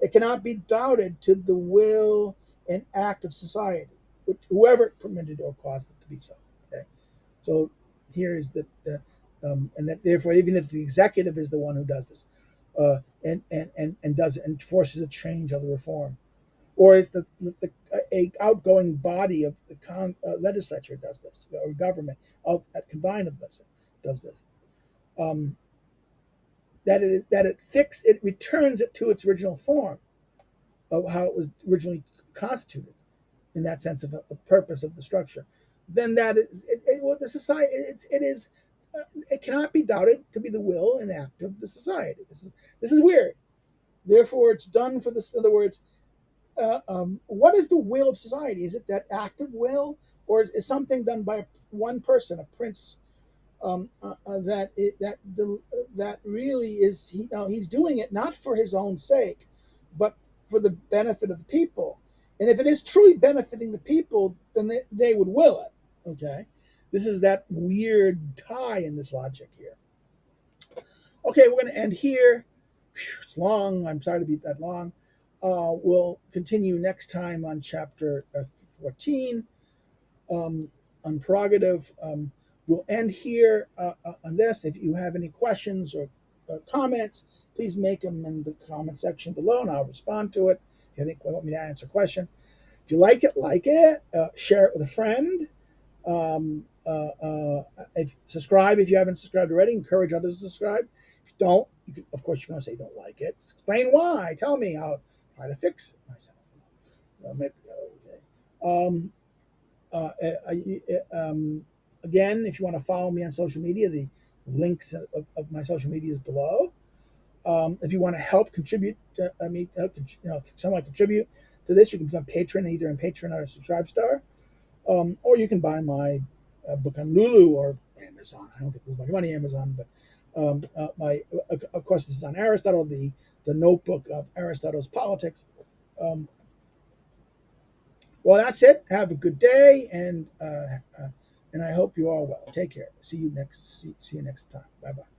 It cannot be doubted to the will and act of society, whoever permitted or caused it to be so. Okay, so here is and that therefore, even if the executive is the one who does this, and does it and forces a change of the reform, or it's a outgoing body of the legislature does this, or government of that combined of does this, it returns it to its original form of how it was originally constituted, in that sense of a purpose of the structure. Then that is the society. It cannot be doubted to be the will and act of the society. This is weird. Therefore, it's done for this. In other words, what is the will of society? Is it that active will, or is something done by one person, a prince? That really is he's doing it not for his own sake, but for the benefit of the people. And if it is truly benefiting the people, then they would will it. Okay, this is that weird tie in this logic here. Okay, we're going to end here. It's long. I'm sorry to be that long. We'll continue next time on chapter 14, on prerogative. We'll end here on this. If you have any questions or comments, please make them in the comment section below, and I'll respond to it. If you think you want me to answer a question, if you like it, share it with a friend. Subscribe if you haven't subscribed already. Encourage others to subscribe. If you don't, of course, you're going to say you don't like it. Explain why. Tell me how. Try to fix it myself. Maybe, okay. Again, if you want to follow me on social media, the links of my social media is below. If you want to help contribute, somewhat contribute to this, you can become a patron, either in Patreon or Subscribestar, or you can buy my book on Lulu or Amazon. I don't get much money on Amazon, but of course, this is on Aristotle, the notebook of Aristotle's Politics. Well, that's it. Have a good day, and I hope you all well. Take care. See you next time. Bye bye.